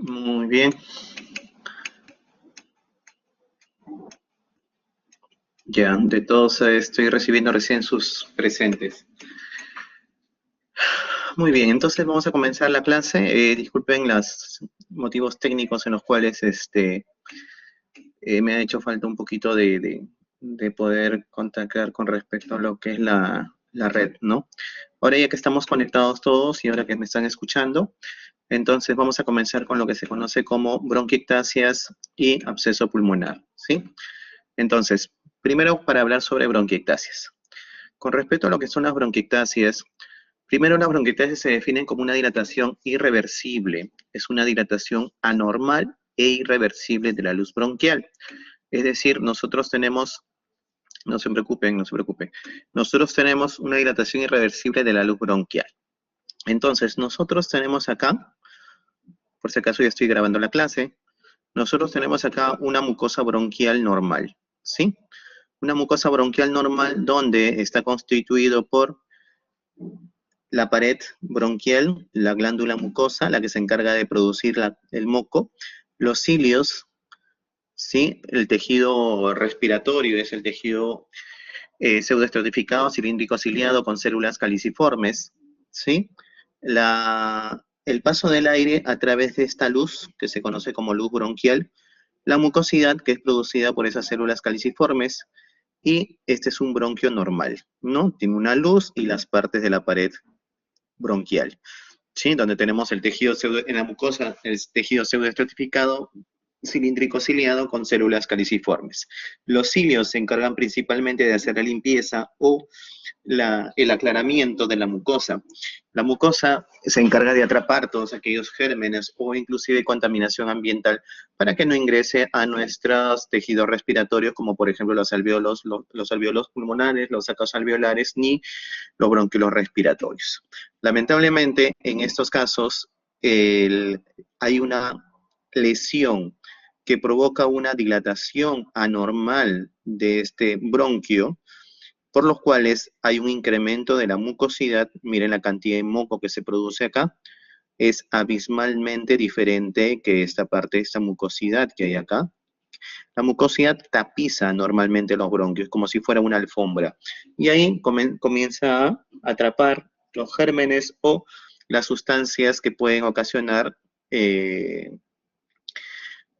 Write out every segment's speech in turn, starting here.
Muy bien. Ya, de todos estoy recibiendo recién sus presentes. Muy bien, entonces vamos a comenzar la clase. Disculpen los motivos técnicos en los cuales me ha hecho falta un poquito de poder contactar con respecto a lo que es la red, ¿no? Ahora ya que estamos conectados todos y ahora que me están escuchando, entonces vamos a comenzar con lo que se conoce como bronquiectasias y absceso pulmonar, ¿sí? Entonces, primero para hablar sobre bronquiectasias. Con respecto a lo que son las bronquiectasias, primero las bronquiectasias se definen como una dilatación irreversible. Es una dilatación anormal e irreversible de la luz bronquial. Es decir, nosotros tenemos, no se preocupen, no se preocupen, nosotros tenemos una dilatación irreversible de la luz bronquial. Entonces, nosotros tenemos acá, por si acaso ya estoy grabando la clase, nosotros tenemos acá una mucosa bronquial normal, ¿sí? Una mucosa bronquial normal donde está constituido por la pared bronquial, la glándula mucosa, la que se encarga de producir el moco, los cilios, ¿sí? El tejido respiratorio es el tejido pseudoestratificado, cilíndrico ciliado con células caliciformes, ¿sí? El paso del aire a través de esta luz, que se conoce como luz bronquial, la mucosidad, que es producida por esas células caliciformes, y este es un bronquio normal, ¿no? Tiene una luz y las partes de la pared bronquial, ¿sí? Donde tenemos el tejido en la mucosa, el tejido pseudoestratificado, cilíndrico ciliado con células caliciformes. Los cilios se encargan principalmente de hacer la limpieza o el aclaramiento de la mucosa. La mucosa se encarga de atrapar todos aquellos gérmenes o inclusive contaminación ambiental para que no ingrese a nuestros tejidos respiratorios, como por ejemplo los alvéolos, los alvéolos pulmonares, los sacos alveolares, ni los bronquiolos respiratorios. Lamentablemente, en estos casos, hay una lesión que provoca una dilatación anormal de este bronquio, por los cuales hay un incremento de la mucosidad. Miren la cantidad de moco que se produce acá, es abismalmente diferente que esta parte, esta mucosidad que hay acá. La mucosidad tapiza normalmente los bronquios como si fuera una alfombra y ahí comienza a atrapar los gérmenes o las sustancias que pueden ocasionar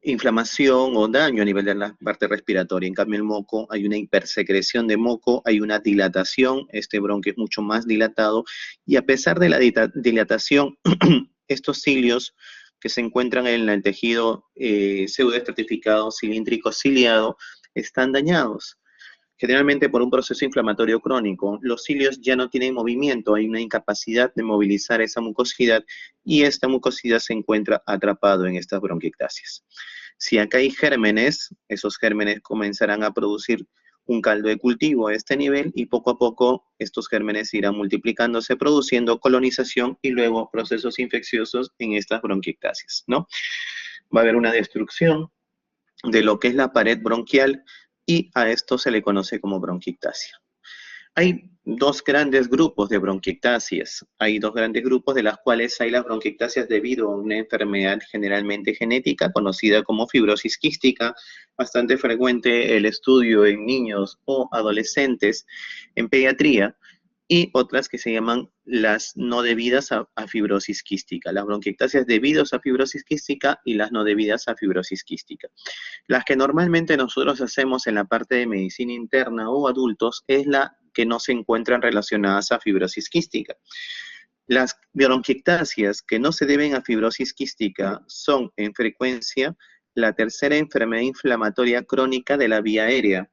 inflamación o daño a nivel de la parte respiratoria. En cambio, el moco, hay una hipersecreción de moco, hay una dilatación, este bronquio es mucho más dilatado, y a pesar de la dilatación, estos cilios que se encuentran en el tejido pseudoestratificado, cilíndrico ciliado, están dañados. Generalmente por un proceso inflamatorio crónico, los cilios ya no tienen movimiento, hay una incapacidad de movilizar esa mucosidad y esta mucosidad se encuentra atrapado en estas bronquiectasias. Si acá hay gérmenes, esos gérmenes comenzarán a producir un caldo de cultivo a este nivel y poco a poco estos gérmenes irán multiplicándose, produciendo colonización y luego procesos infecciosos en estas bronquiectasias, ¿no? Va a haber una destrucción de lo que es la pared bronquial y a esto se le conoce como bronquiectasia. Hay dos grandes grupos de bronquiectasias. Hay dos grandes grupos de las cuales hay las bronquiectasias debido a una enfermedad generalmente genética conocida como fibrosis quística, bastante frecuente el estudio en niños o adolescentes en pediatría, y otras que se llaman las no debidas a fibrosis quística, las bronquiectasias debidas a fibrosis quística y las no debidas a fibrosis quística. Las que normalmente nosotros hacemos en la parte de medicina interna o adultos es la que no se encuentran relacionadas a fibrosis quística. Las bronquiectasias que no se deben a fibrosis quística son en frecuencia la tercera enfermedad inflamatoria crónica de la vía aérea,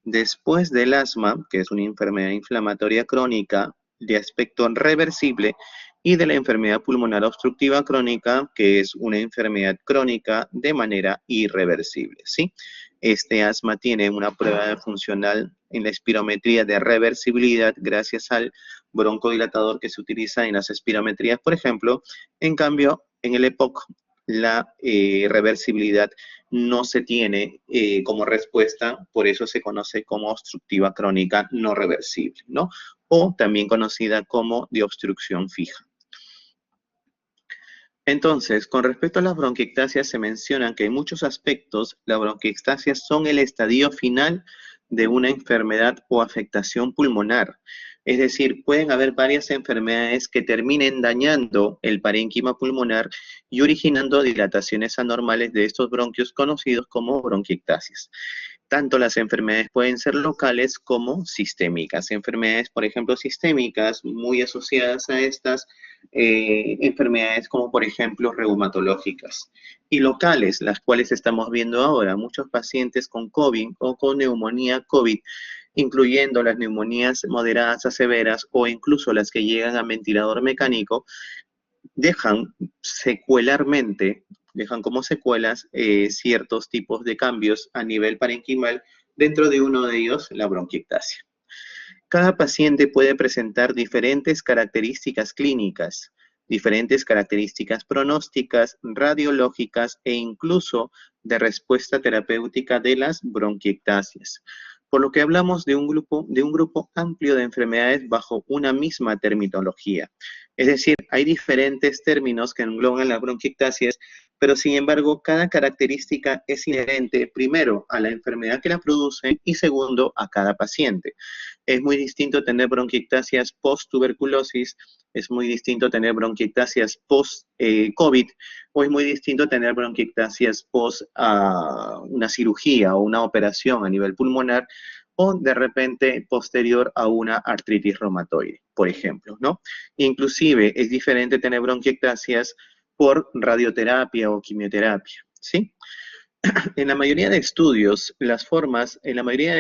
después del asma, que es una enfermedad inflamatoria crónica de aspecto reversible, y de la enfermedad pulmonar obstructiva crónica, que es una enfermedad crónica de manera irreversible, ¿sí? Este asma tiene una prueba funcional en la espirometría de reversibilidad gracias al broncodilatador que se utiliza en las espirometrías, por ejemplo. En cambio, en el EPOC, la reversibilidad no se tiene como respuesta, por eso se conoce como obstructiva crónica no reversible, ¿no? O también conocida como de obstrucción fija. Entonces, con respecto a las bronquiectasias, se mencionan que en muchos aspectos las bronquiectasias son el estadio final de una enfermedad o afectación pulmonar. Es decir, pueden haber varias enfermedades que terminen dañando el parénquima pulmonar y originando dilataciones anormales de estos bronquios conocidos como bronquiectasias. Tanto las enfermedades pueden ser locales como sistémicas. Enfermedades, por ejemplo, sistémicas, muy asociadas a estas enfermedades como, por ejemplo, reumatológicas. Y locales, las cuales estamos viendo ahora, muchos pacientes con COVID o con neumonía COVID, incluyendo las neumonías moderadas a severas o incluso las que llegan a ventilador mecánico, dejan secuelarmente, dejan como secuelas ciertos tipos de cambios a nivel parenquimal, dentro de uno de ellos la bronquiectasia. Cada paciente puede presentar diferentes características clínicas, diferentes características pronósticas, radiológicas e incluso de respuesta terapéutica de las bronquiectasias. Por lo que hablamos de un grupo amplio de enfermedades bajo una misma terminología. Es decir, hay diferentes términos que engloban las bronquiectasias, pero sin embargo, cada característica es inherente, primero, a la enfermedad que la produce y segundo, a cada paciente. Es muy distinto tener bronquiectasias post-tuberculosis, es muy distinto tener bronquiectasias post-COVID, o es muy distinto tener bronquiectasias post una cirugía o una operación a nivel pulmonar, o de repente posterior a una artritis reumatoide, por ejemplo, ¿no? Inclusive es diferente tener bronquiectasias por radioterapia o quimioterapia, ¿sí? En la mayoría de estudios, las formas, en la mayoría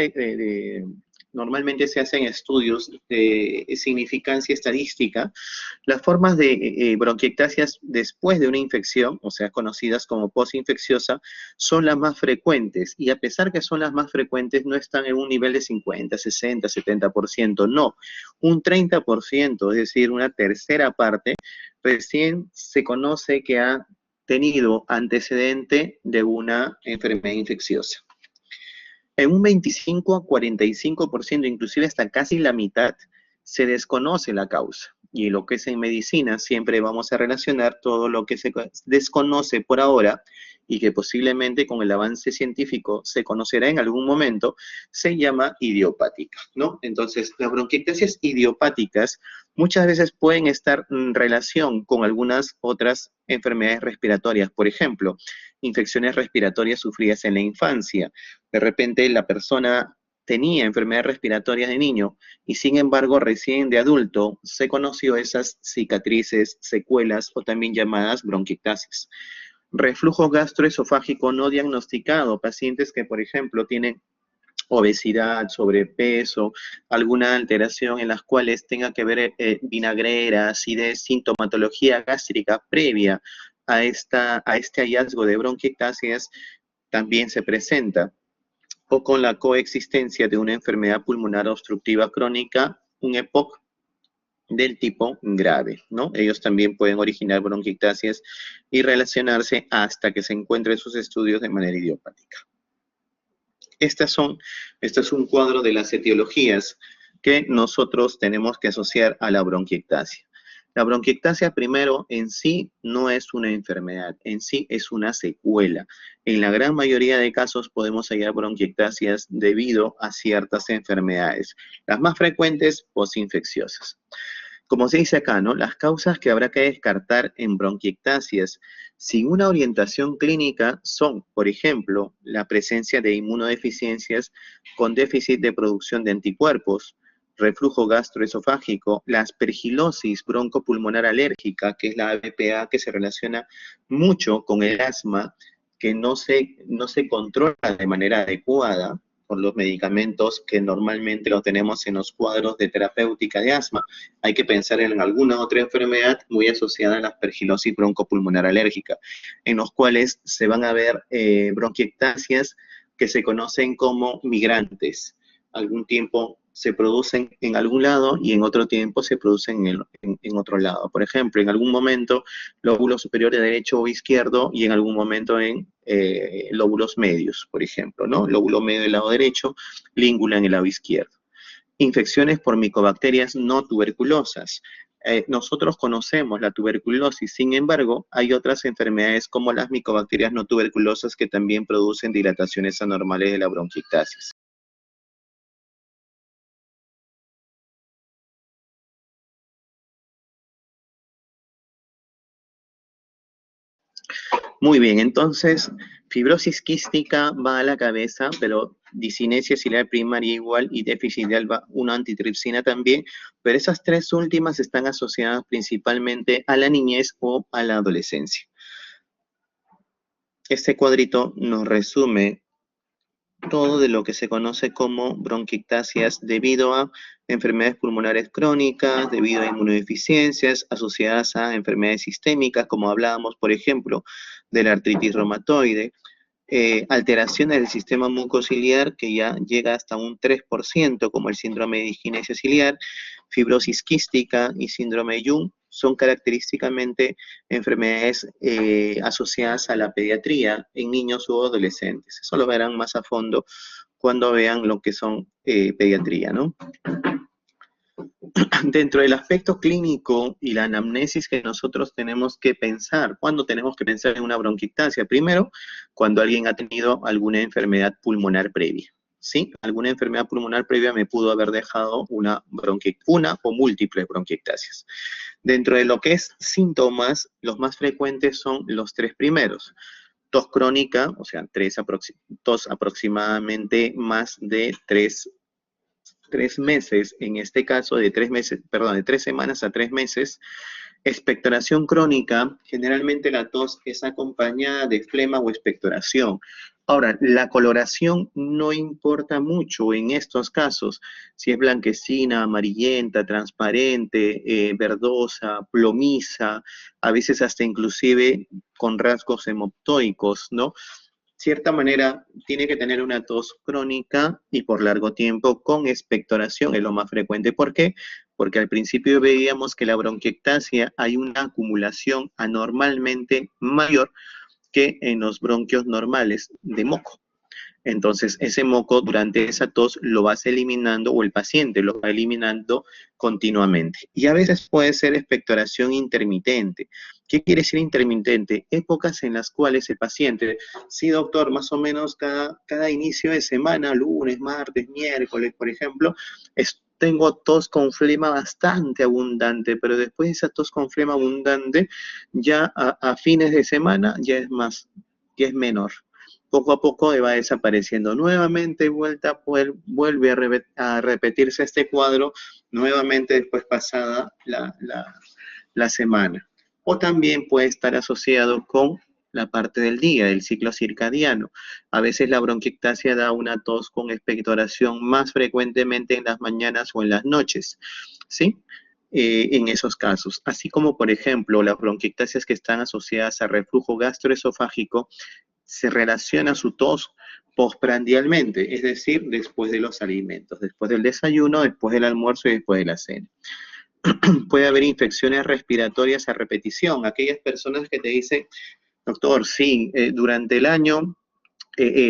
normalmente se hacen estudios de significancia estadística, las formas de bronquiectasias después de una infección, o sea, conocidas como postinfecciosa, son las más frecuentes y a pesar que son las más frecuentes, no están en un nivel de 50, 60, 70%, no, un 30%, es decir, una tercera parte, recién se conoce que ha tenido antecedente de una enfermedad infecciosa. En un 25 a 45%, inclusive hasta casi la mitad, se desconoce la causa. Y lo que es en medicina, siempre vamos a relacionar todo lo que se desconoce por ahora y que posiblemente con el avance científico se conocerá en algún momento, se llama idiopática, ¿no? Entonces, las bronquiectasias idiopáticas muchas veces pueden estar en relación con algunas otras enfermedades respiratorias, por ejemplo, infecciones respiratorias sufridas en la infancia. De repente la persona tenía enfermedades respiratorias de niño y sin embargo recién de adulto se conoció esas cicatrices, secuelas o también llamadas bronquiectasias. Reflujo gastroesofágico no diagnosticado, pacientes que por ejemplo tienen obesidad, sobrepeso, alguna alteración en las cuales tenga que ver vinagrera, acidez, sintomatología gástrica previa a este hallazgo de bronquiectasias, también se presenta, o con la coexistencia de una enfermedad pulmonar obstructiva crónica, un EPOC del tipo grave, ¿no? Ellos también pueden originar bronquiectasias y relacionarse hasta que se encuentren sus estudios de manera idiopática. Este es un cuadro de las etiologías que nosotros tenemos que asociar a la bronquiectasia. La bronquiectasia, primero, en sí no es una enfermedad, en sí es una secuela. En la gran mayoría de casos podemos hallar bronquiectasias debido a ciertas enfermedades. Las más frecuentes, posinfecciosas. Como se dice acá, ¿no? Las causas que habrá que descartar en bronquiectasias sin una orientación clínica son, por ejemplo, la presencia de inmunodeficiencias con déficit de producción de anticuerpos, reflujo gastroesofágico, la aspergilosis broncopulmonar alérgica, que es la ABPA, que se relaciona mucho con el asma, que no se controla de manera adecuada con los medicamentos que normalmente los tenemos en los cuadros de terapéutica de asma. Hay que pensar en alguna otra enfermedad muy asociada a la aspergilosis broncopulmonar alérgica, en los cuales se van a ver bronquiectasias que se conocen como migrantes. Algún tiempo se producen en algún lado y en otro tiempo se producen en otro lado. Por ejemplo, en algún momento lóbulo superior de derecho o izquierdo y en algún momento en lóbulos medios, por ejemplo, ¿no? Lóbulo medio del lado derecho, língula en el lado izquierdo. Infecciones por micobacterias no tuberculosas. nosotros conocemos la tuberculosis, sin embargo, hay otras enfermedades como las micobacterias no tuberculosas que también producen dilataciones anormales de la bronquiectasis. Muy bien, entonces, fibrosis quística va a la cabeza, pero discinesia ciliar primaria igual y déficit de alba 1 antitripsina también, pero esas tres últimas están asociadas principalmente a la niñez o a la adolescencia. Este cuadrito nos resume todo de lo que se conoce como bronquiectasias debido a enfermedades pulmonares crónicas, debido a inmunodeficiencias asociadas a enfermedades sistémicas, como hablábamos, por ejemplo, de la artritis reumatoide, alteraciones del sistema mucociliar que ya llega hasta un 3%, como el síndrome de disquinesia ciliar, fibrosis quística y síndrome de Jung, son característicamente enfermedades asociadas a la pediatría en niños u adolescentes. Eso lo verán más a fondo cuando vean lo que son pediatría, ¿no? Dentro del aspecto clínico y la anamnesis que nosotros tenemos que pensar, ¿cuándo tenemos que pensar en una bronquiectasia? Primero, cuando alguien ha tenido alguna enfermedad pulmonar previa, ¿sí? Alguna enfermedad pulmonar previa me pudo haber dejado una o múltiples bronquiectasias. Dentro de lo que es síntomas, los más frecuentes son los tres primeros. Tos crónica, o sea, tos aproximadamente más de 3 meses, en este caso de 3 meses, perdón, de 3 semanas a 3 meses. Expectoración crónica, generalmente la tos es acompañada de flema o expectoración. Ahora, la coloración no importa mucho en estos casos, si es blanquecina, amarillenta, transparente, verdosa, plomiza, a veces hasta inclusive con rasgos hemoptoicos, ¿no? Cierta manera tiene que tener una tos crónica y por largo tiempo con expectoración, es lo más frecuente. ¿Por qué? Porque al principio veíamos que la bronquiectasia hay una acumulación anormalmente mayor que en los bronquios normales de moco. Entonces, ese moco durante esa tos lo vas eliminando o el paciente lo va eliminando continuamente. Y a veces puede ser expectoración intermitente. ¿Qué quiere decir intermitente? Épocas en las cuales el paciente, sí doctor, más o menos cada inicio de semana, lunes, martes, miércoles, por ejemplo, tengo tos con flema bastante abundante, pero después de esa tos con flema abundante, ya a fines de semana ya es menor. Poco a poco va desapareciendo. Nuevamente vuelve a repetirse este cuadro, nuevamente después pasada la semana. O también puede estar asociado con la parte del día, el ciclo circadiano. A veces la bronquiectasia da una tos con expectoración más frecuentemente en las mañanas o en las noches, ¿sí? En esos casos, así como por ejemplo las bronquiectasias que están asociadas a reflujo gastroesofágico, se relaciona su tos postprandialmente, es decir, después de los alimentos, después del desayuno, después del almuerzo y después de la cena. Puede haber infecciones respiratorias a repetición. Aquellas personas que te dicen, doctor, sí, durante el año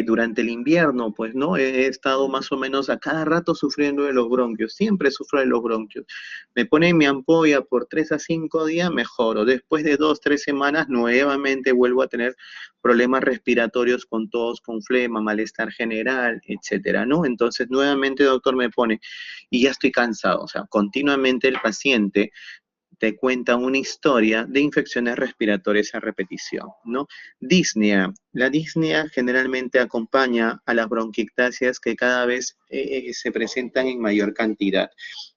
durante el invierno, pues, ¿no? He estado más o menos a cada rato sufriendo de los bronquios, siempre sufro de los bronquios. Me ponen mi ampolla por 3 a 5 días, mejoro. Después de 2, 3 semanas, nuevamente vuelvo a tener problemas respiratorios con tos, con flema, malestar general, etcétera, ¿no? Entonces, nuevamente, doctor, me pone, y ya estoy cansado, o sea, continuamente el paciente te cuenta una historia de infecciones respiratorias a repetición, ¿no? Disnea. La disnea generalmente acompaña a las bronquiectasias que cada vez se presentan en mayor cantidad.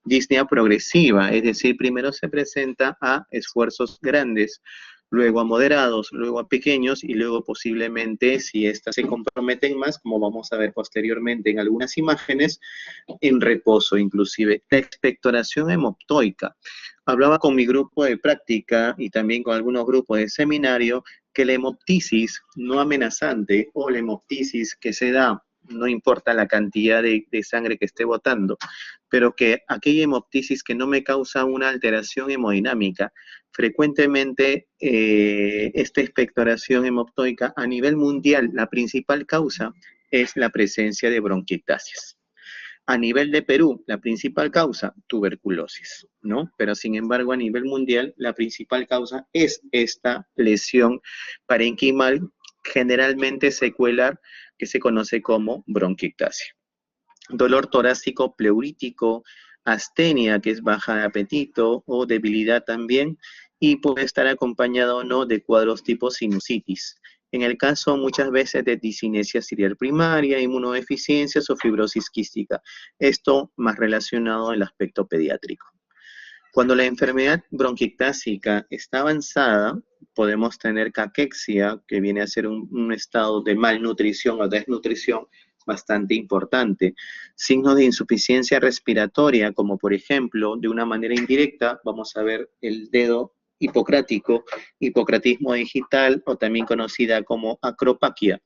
Disnea progresiva, es decir, primero se presenta a esfuerzos grandes, luego a moderados, luego a pequeños y luego posiblemente, si éstas se comprometen más, como vamos a ver posteriormente en algunas imágenes, en reposo inclusive. La expectoración hemoptoica. Hablaba con mi grupo de práctica y también con algunos grupos de seminario que la hemoptisis no amenazante o la hemoptisis que se da, no importa la cantidad de sangre que esté botando, pero que aquella hemoptisis que no me causa una alteración hemodinámica, frecuentemente esta expectoración hemoptoica a nivel mundial, la principal causa es la presencia de bronquiectasias. A nivel de Perú, la principal causa, tuberculosis, ¿no? Pero sin embargo, a nivel mundial, la principal causa es esta lesión parenquimal, generalmente secuelar, que se conoce como bronquiectasia. Dolor torácico pleurítico, astenia, que es baja de apetito, o debilidad también, y puede estar acompañado o no de cuadros tipo sinusitis. En el caso muchas veces de discinesia ciliar primaria, inmunodeficiencias o fibrosis quística. Esto más relacionado al aspecto pediátrico. Cuando la enfermedad bronquiectásica está avanzada, podemos tener caquexia, que viene a ser un estado de malnutrición o desnutrición bastante importante. Signos de insuficiencia respiratoria, como por ejemplo, de una manera indirecta, vamos a ver el dedo hipocrático, hipocratismo digital o también conocida como acropaquia,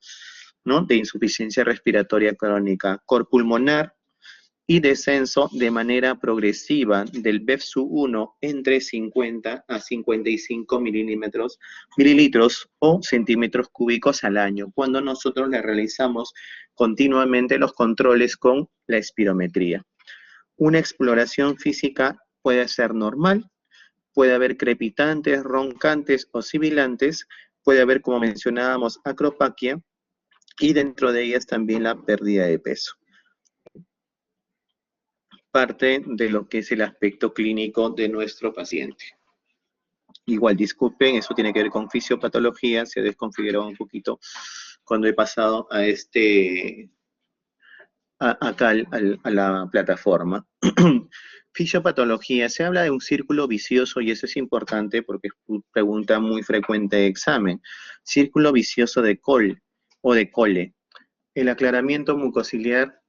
¿no? De insuficiencia respiratoria crónica, cor pulmonar, y descenso de manera progresiva del BEFSU1 entre 50 a 55 mililitros o centímetros cúbicos al año, cuando nosotros le realizamos continuamente los controles con la espirometría. Una exploración física puede ser normal, puede haber crepitantes, roncantes o sibilantes, puede haber, como mencionábamos, acropaquia, y dentro de ellas también la pérdida de peso. Parte de lo que es el aspecto clínico de nuestro paciente. Igual, disculpen, eso tiene que ver con fisiopatología, se ha desconfigurado un poquito cuando he pasado a acá a la plataforma. Fisiopatología, se habla de un círculo vicioso y eso es importante porque es una pregunta muy frecuente de examen. Círculo vicioso de Cole o de Cole. El aclaramiento mucociliar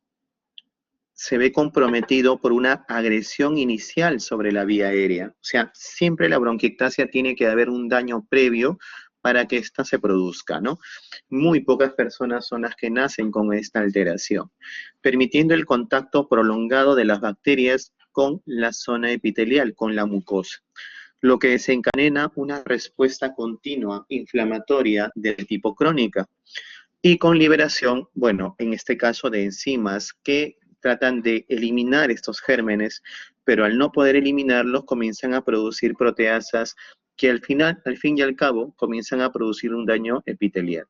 se ve comprometido por una agresión inicial sobre la vía aérea. O sea, siempre la bronquiectasia tiene que haber un daño previo para que ésta se produzca, ¿no? Muy pocas personas son las que nacen con esta alteración, permitiendo el contacto prolongado de las bacterias con la zona epitelial, con la mucosa, lo que desencadena una respuesta continua inflamatoria del tipo crónica y con liberación, bueno, en este caso de enzimas que tratan de eliminar estos gérmenes, pero al no poder eliminarlos comienzan a producir proteasas que al fin y al cabo, comienzan a producir un daño epitelial.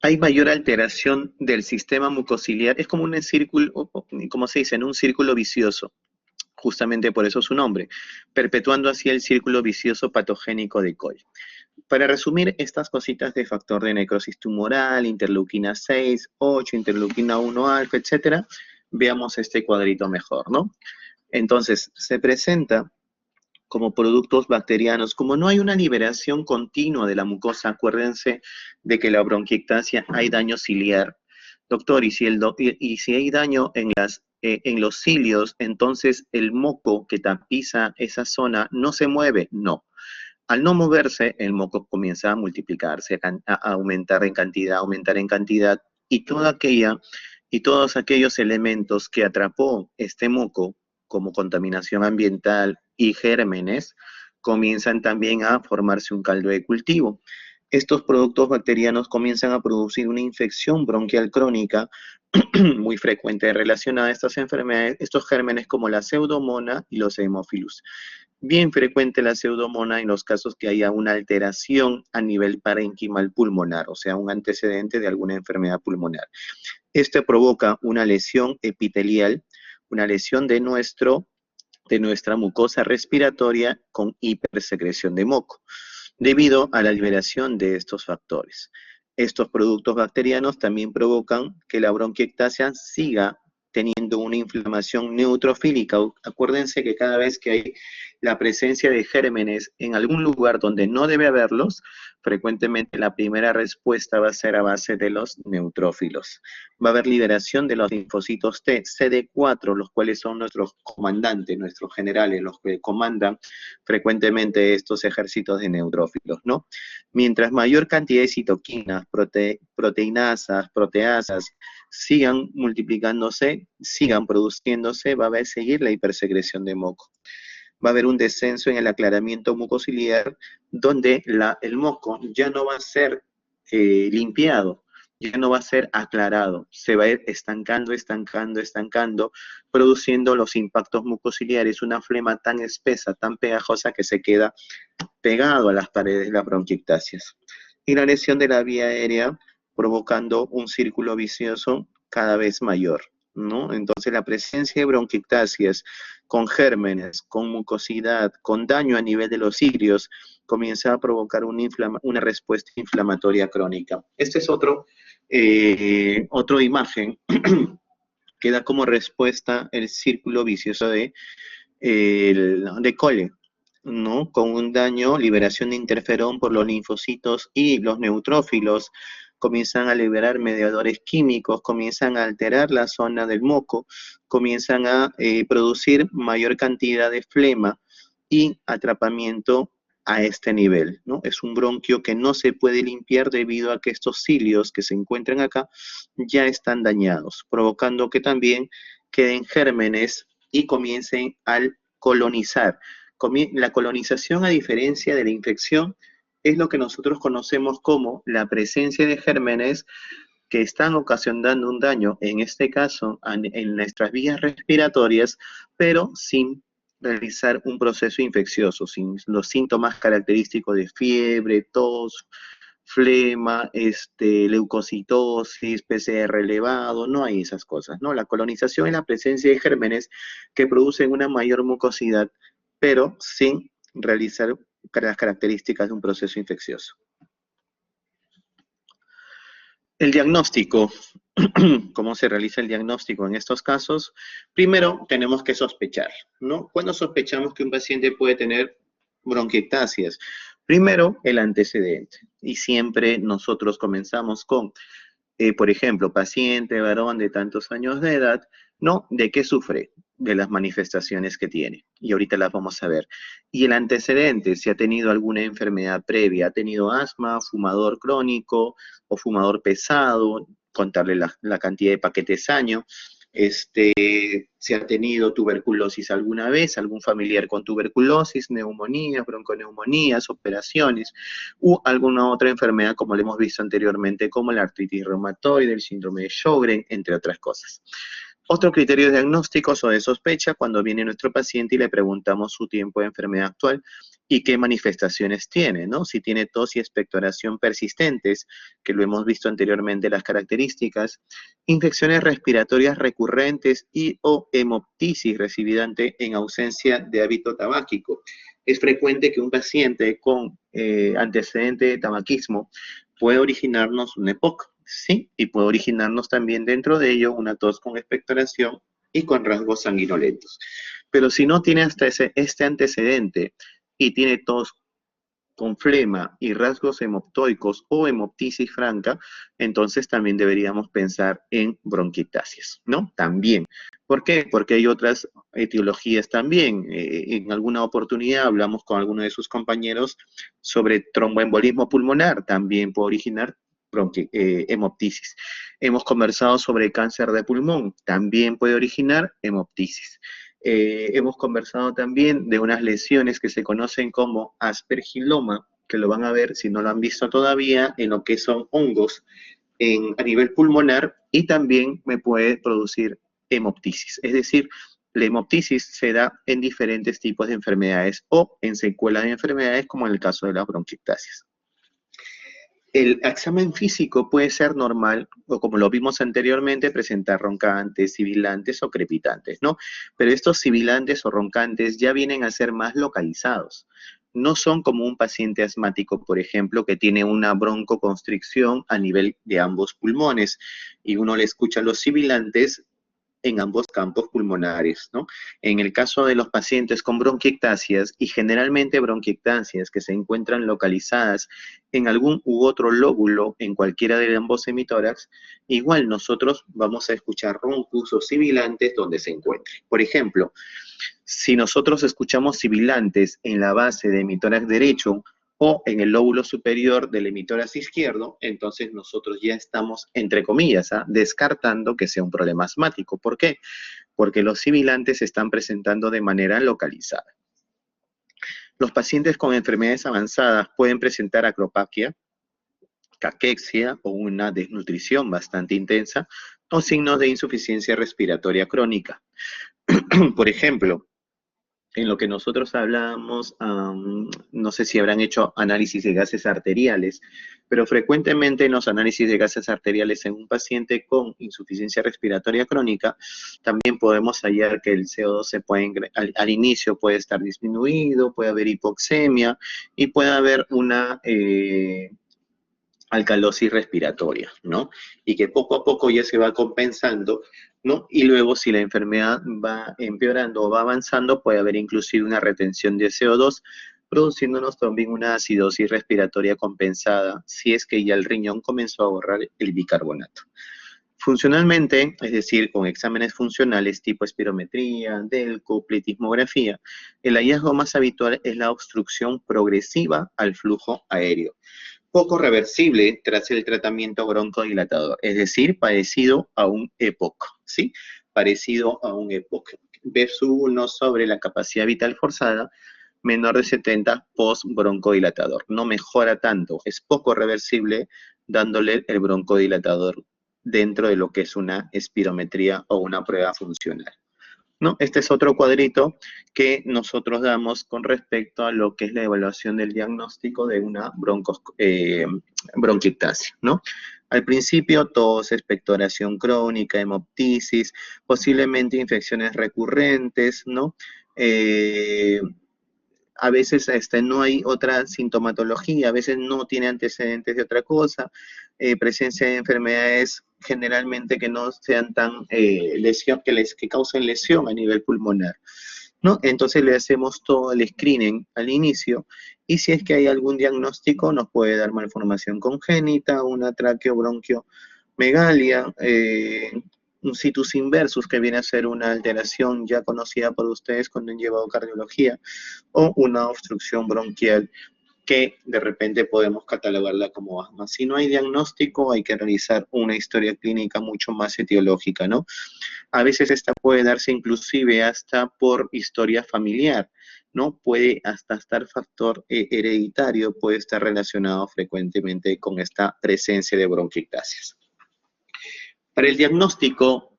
Hay mayor alteración del sistema mucociliar, es como un círculo, como se dice, en un círculo vicioso, justamente por eso su nombre, perpetuando así el círculo vicioso patogénico de Cole. Para resumir estas cositas de factor de necrosis tumoral, interleuquina 6, 8, interleuquina 1 alfa, etcétera, veamos este cuadrito mejor, ¿no? Entonces, se presenta como productos bacterianos. Como no hay una liberación continua de la mucosa, acuérdense de que la bronquiectasia hay daño ciliar. Doctor, y si hay daño en los cilios, entonces el moco que tapiza esa zona no se mueve. No. Al no moverse, el moco comienza a multiplicarse, a aumentar en cantidad, y todos aquellos elementos que atrapó este moco, como contaminación ambiental y gérmenes, comienzan también a formarse un caldo de cultivo. Estos productos bacterianos comienzan a producir una infección bronquial crónica muy frecuente relacionada a estas enfermedades, estos gérmenes como la pseudomonas y los hemófilos. Bien frecuente la pseudomonas en los casos que haya una alteración a nivel parenquimal pulmonar, o sea, un antecedente de alguna enfermedad pulmonar. Esto provoca una lesión epitelial, una lesión de nuestra mucosa respiratoria con hipersecreción de moco, debido a la liberación de estos factores. Estos productos bacterianos también provocan que la bronquiectasia siga teniendo una inflamación neutrofílica. Acuérdense que cada vez que hay la presencia de gérmenes en algún lugar donde no debe haberlos, frecuentemente la primera respuesta va a ser a base de los neutrófilos. Va a haber liberación de los linfocitos T, CD4, los cuales son nuestros comandantes, nuestros generales, los que comandan frecuentemente estos ejércitos de neutrófilos, ¿no? Mientras mayor cantidad de citoquinas, proteinasas, proteasas sigan multiplicándose, sigan produciéndose, va a seguir la hipersecreción de moco. Va a haber un descenso en el aclaramiento mucociliar, donde el moco ya no va a ser limpiado, ya no va a ser aclarado, se va a ir estancando, estancando, estancando, produciendo los impactos mucociliares, una flema tan espesa, tan pegajosa que se queda pegado a las paredes de las bronquiectasias. Y la lesión de la vía aérea provocando un círculo vicioso cada vez mayor, ¿no? Entonces la presencia de bronquiectasias con gérmenes, con mucosidad, con daño a nivel de los cilios, comienza a provocar una respuesta inflamatoria crónica. Este es otro imagen que da como respuesta el círculo vicioso de Cole, ¿no? Con un daño, liberación de interferón por los linfocitos y los neutrófilos, comienzan a liberar mediadores químicos, comienzan a alterar la zona del moco, comienzan a producir mayor cantidad de flema y atrapamiento a este nivel, ¿no? Es un bronquio que no se puede limpiar debido a que estos cilios que se encuentran acá ya están dañados, provocando que también queden gérmenes y comiencen a colonizar. La colonización, a diferencia de la infección, es lo que nosotros conocemos como la presencia de gérmenes que están ocasionando un daño, en este caso en nuestras vías respiratorias, pero sin realizar un proceso infeccioso, sin los síntomas característicos de fiebre, tos, flema, leucocitosis, PCR elevado, no hay esas cosas, ¿no? La colonización es la presencia de gérmenes que producen una mayor mucosidad, pero sin realizar las características de un proceso infeccioso. El diagnóstico, ¿cómo se realiza el diagnóstico en estos casos? Primero, tenemos que sospechar, ¿no? ¿Cuándo sospechamos que un paciente puede tener bronquiectasias? Primero, el antecedente. Y siempre nosotros comenzamos con, por ejemplo, paciente varón de tantos años de edad, ¿no? ¿De qué sufre? De las manifestaciones que tiene. Y ahorita las vamos a ver. Y el antecedente, si ha tenido alguna enfermedad previa, ha tenido asma, fumador crónico o fumador pesado, contarle la cantidad de paquetes año, si ha tenido tuberculosis alguna vez, algún familiar con tuberculosis, neumonías, bronconeumonías, operaciones, u alguna otra enfermedad como lo hemos visto anteriormente, como la artritis reumatoide, el síndrome de Sjögren, entre otras cosas. Otro criterio diagnóstico o de sospecha cuando viene nuestro paciente y le preguntamos su tiempo de enfermedad actual y qué manifestaciones tiene, ¿no? Si tiene tos y expectoración persistentes, que lo hemos visto anteriormente las características, infecciones respiratorias recurrentes y o hemoptisis recidivante en ausencia de hábito tabáquico. Es frecuente que un paciente con antecedente de tabaquismo puede originarnos un EPOC, ¿sí? Y puede originarnos también dentro de ello una tos con expectoración y con rasgos sanguinolentos. Pero si no tiene hasta este antecedente y tiene tos con flema y rasgos hemoptoicos o hemoptisis franca, entonces también deberíamos pensar en bronquiectasias, ¿no? También. ¿Por qué? Porque hay otras etiologías también. En alguna oportunidad hablamos con alguno de sus compañeros sobre tromboembolismo pulmonar, también puede originar hemoptisis. Hemos conversado sobre cáncer de pulmón, también puede originar hemoptisis. Hemos conversado también de unas lesiones que se conocen como aspergiloma, que lo van a ver si no lo han visto todavía, en lo que son hongos a nivel pulmonar y también me puede producir hemoptisis. Es decir, la hemoptisis se da en diferentes tipos de enfermedades o en secuelas de enfermedades como en el caso de las bronquiectasias. El examen físico puede ser normal, o como lo vimos anteriormente, presentar roncantes, sibilantes o crepitantes, ¿no? Pero estos sibilantes o roncantes ya vienen a ser más localizados. No son como un paciente asmático, por ejemplo, que tiene una broncoconstricción a nivel de ambos pulmones y uno le escucha los sibilantes en ambos campos pulmonares, ¿no? En el caso de los pacientes con bronquiectasias, y generalmente bronquiectasias que se encuentran localizadas en algún u otro lóbulo en cualquiera de ambos hemitórax, igual nosotros vamos a escuchar roncus o sibilantes donde se encuentre. Por ejemplo, si nosotros escuchamos sibilantes en la base de hemitórax derecho, o en el lóbulo superior del hemitórax izquierdo, entonces nosotros ya estamos, entre comillas, descartando que sea un problema asmático. ¿Por qué? Porque los sibilantes se están presentando de manera localizada. Los pacientes con enfermedades avanzadas pueden presentar acropaquia, caquexia o una desnutrición bastante intensa, o signos de insuficiencia respiratoria crónica. Por ejemplo, en lo que nosotros hablamos, no sé si habrán hecho análisis de gases arteriales, pero frecuentemente en los análisis de gases arteriales en un paciente con insuficiencia respiratoria crónica, también podemos hallar que el CO2 al inicio puede estar disminuido, puede haber hipoxemia y puede haber una alcalosis respiratoria, ¿no? Y que poco a poco ya se va compensando, ¿no? Y luego si la enfermedad va empeorando o va avanzando, puede haber inclusive una retención de CO2, produciéndonos también una acidosis respiratoria compensada, si es que ya el riñón comenzó a borrar el bicarbonato. Funcionalmente, es decir, con exámenes funcionales tipo espirometría, DELCO, pletismografía, el hallazgo más habitual es la obstrucción progresiva al flujo aéreo, poco reversible tras el tratamiento broncodilatador, es decir, parecido a un EPOC, ¿sí? Parecido a un EPOC. B1 sobre la capacidad vital forzada, menor de 70 post broncodilatador. No mejora tanto, es poco reversible dándole el broncodilatador dentro de lo que es una espirometría o una prueba funcional, ¿no? Este es otro cuadrito que nosotros damos con respecto a lo que es la evaluación del diagnóstico de una bronquiectasia, ¿no? Al principio, tos, expectoración crónica, hemoptisis, posiblemente infecciones recurrentes, ¿no? A veces no hay otra sintomatología, a veces no tiene antecedentes de otra cosa, presencia de enfermedades generalmente que no sean tan que causen lesión a nivel pulmonar, ¿no? Entonces le hacemos todo el screening al inicio y si es que hay algún diagnóstico nos puede dar malformación congénita, una traqueobronquiomegalia, un situs inversus que viene a ser una alteración ya conocida por ustedes cuando han llevado cardiología, o una obstrucción bronquial que de repente podemos catalogarla como asma. Si no hay diagnóstico, hay que realizar una historia clínica mucho más etiológica, ¿no? A veces esta puede darse inclusive hasta por historia familiar, ¿no? Puede hasta estar factor hereditario, puede estar relacionado frecuentemente con esta presencia de bronquiectasias. Para el diagnóstico,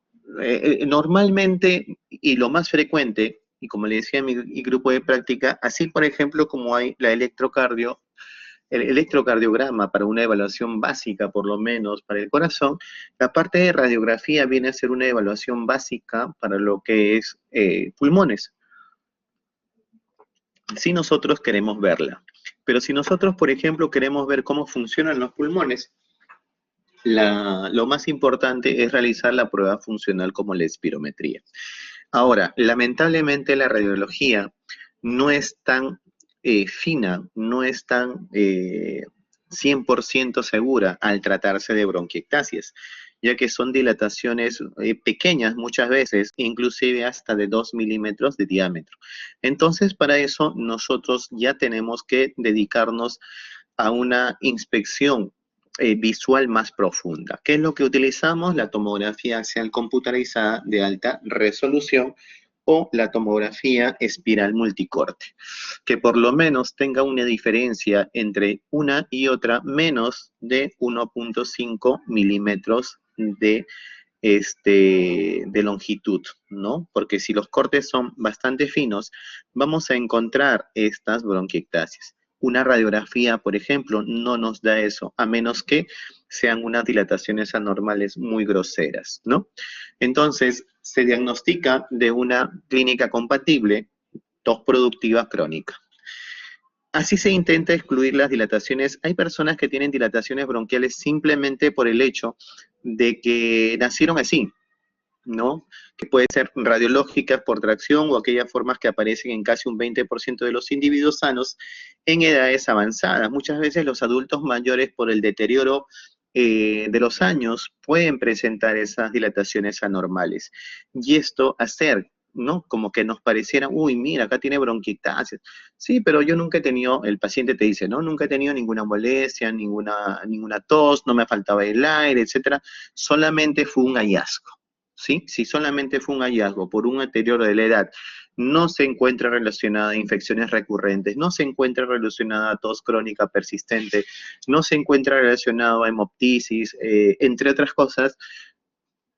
normalmente y lo más frecuente, y como le decía en mi grupo de práctica, así por ejemplo como hay el electrocardiograma para una evaluación básica, por lo menos para el corazón, la parte de radiografía viene a ser una evaluación básica para lo que es pulmones, si nosotros queremos verla. Pero si nosotros, por ejemplo, queremos ver cómo funcionan los pulmones, lo más importante es realizar la prueba funcional como la espirometría. Ahora, lamentablemente la radiología no es tan fina, no es tan 100% segura al tratarse de bronquiectasias, ya que son dilataciones pequeñas muchas veces, inclusive hasta de 2 milímetros de diámetro. Entonces, para eso nosotros ya tenemos que dedicarnos a una inspección visual más profunda. ¿Qué es lo que utilizamos? La tomografía axial computarizada de alta resolución o la tomografía espiral multicorte, que por lo menos tenga una diferencia entre una y otra menos de 1.5 milímetros de longitud, ¿no? Porque si los cortes son bastante finos, vamos a encontrar estas bronquiectasias. Una radiografía, por ejemplo, no nos da eso, a menos que sean unas dilataciones anormales muy groseras, ¿no? Entonces, se diagnostica de una clínica compatible, tos productiva crónica. Así se intenta excluir las dilataciones. Hay personas que tienen dilataciones bronquiales simplemente por el hecho de que nacieron así, ¿no? Que puede ser radiológicas por tracción o aquellas formas que aparecen en casi un 20% de los individuos sanos en edades avanzadas. Muchas veces los adultos mayores, por el deterioro de los años, pueden presentar esas dilataciones anormales. Y esto hacer, ¿no? Como que nos pareciera, uy, mira, acá tiene bronquiectasis. Sí, pero yo nunca he tenido, el paciente te dice, ¿no? Nunca he tenido ninguna molestia, ninguna tos, no me faltaba el aire, etcétera. Solamente fue un hallazgo. ¿Sí? Si solamente fue un hallazgo por un deterioro de la edad no se encuentra relacionada a infecciones recurrentes, no se encuentra relacionada a tos crónica persistente, no se encuentra relacionado a hemoptisis, entre otras cosas,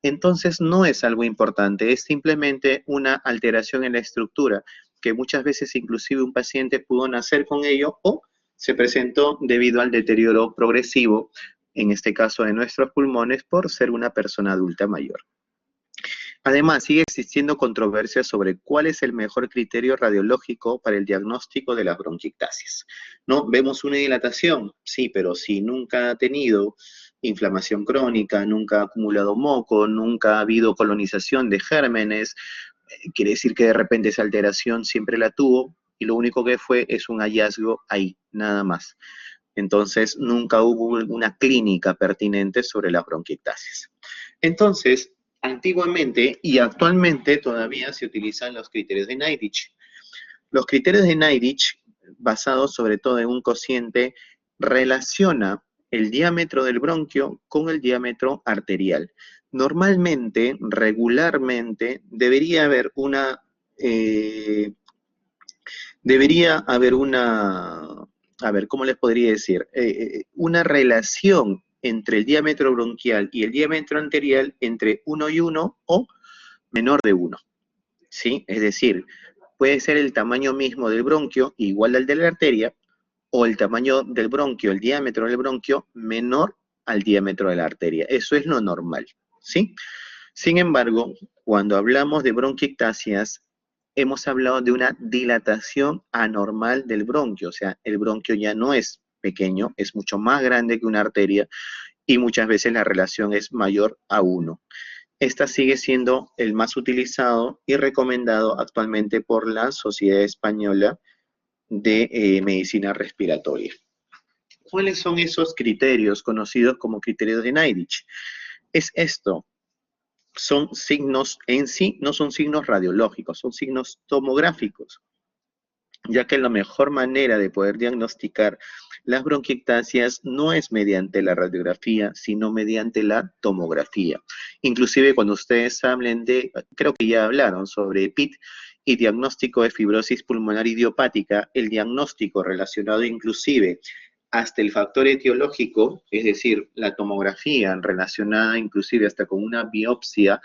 entonces no es algo importante, es simplemente una alteración en la estructura, que muchas veces inclusive un paciente pudo nacer con ello o se presentó debido al deterioro progresivo, en este caso de nuestros pulmones, por ser una persona adulta mayor. Además, sigue existiendo controversia sobre cuál es el mejor criterio radiológico para el diagnóstico de las bronquiectasias. ¿No? ¿Vemos una dilatación? Sí, pero si nunca ha tenido inflamación crónica, nunca ha acumulado moco, nunca ha habido colonización de gérmenes, quiere decir que de repente esa alteración siempre la tuvo y lo único que fue es un hallazgo ahí, nada más. Entonces, nunca hubo una clínica pertinente sobre las bronquiectasias. Entonces, antiguamente y actualmente todavía se utilizan los criterios de Neidich. Los criterios de Neidich, basados sobre todo en un cociente, relaciona el diámetro del bronquio con el diámetro arterial. Normalmente, regularmente, a ver, ¿cómo les podría decir? Una relación entre el diámetro bronquial y el diámetro arterial entre 1 y 1 o menor de 1, ¿sí? Es decir, puede ser el tamaño mismo del bronquio igual al de la arteria o el tamaño del bronquio, el diámetro del bronquio menor al diámetro de la arteria. Eso es lo normal, ¿sí? Sin embargo, cuando hablamos de bronquiectasias, hemos hablado de una dilatación anormal del bronquio, o sea, el bronquio ya no es pequeño, es mucho más grande que una arteria y muchas veces la relación es mayor a 1. Esta sigue siendo el más utilizado y recomendado actualmente por la Sociedad Española de Medicina Respiratoria. ¿Cuáles son esos criterios conocidos como criterios de Neidich? Es esto, son signos en sí, no son signos radiológicos, son signos tomográficos, ya que la mejor manera de poder diagnosticar las bronquiectasias no es mediante la radiografía, sino mediante la tomografía. Inclusive cuando ustedes hablen de, creo que ya hablaron sobre PIT y diagnóstico de fibrosis pulmonar idiopática, el diagnóstico relacionado inclusive hasta el factor etiológico, es decir, la tomografía relacionada inclusive hasta con una biopsia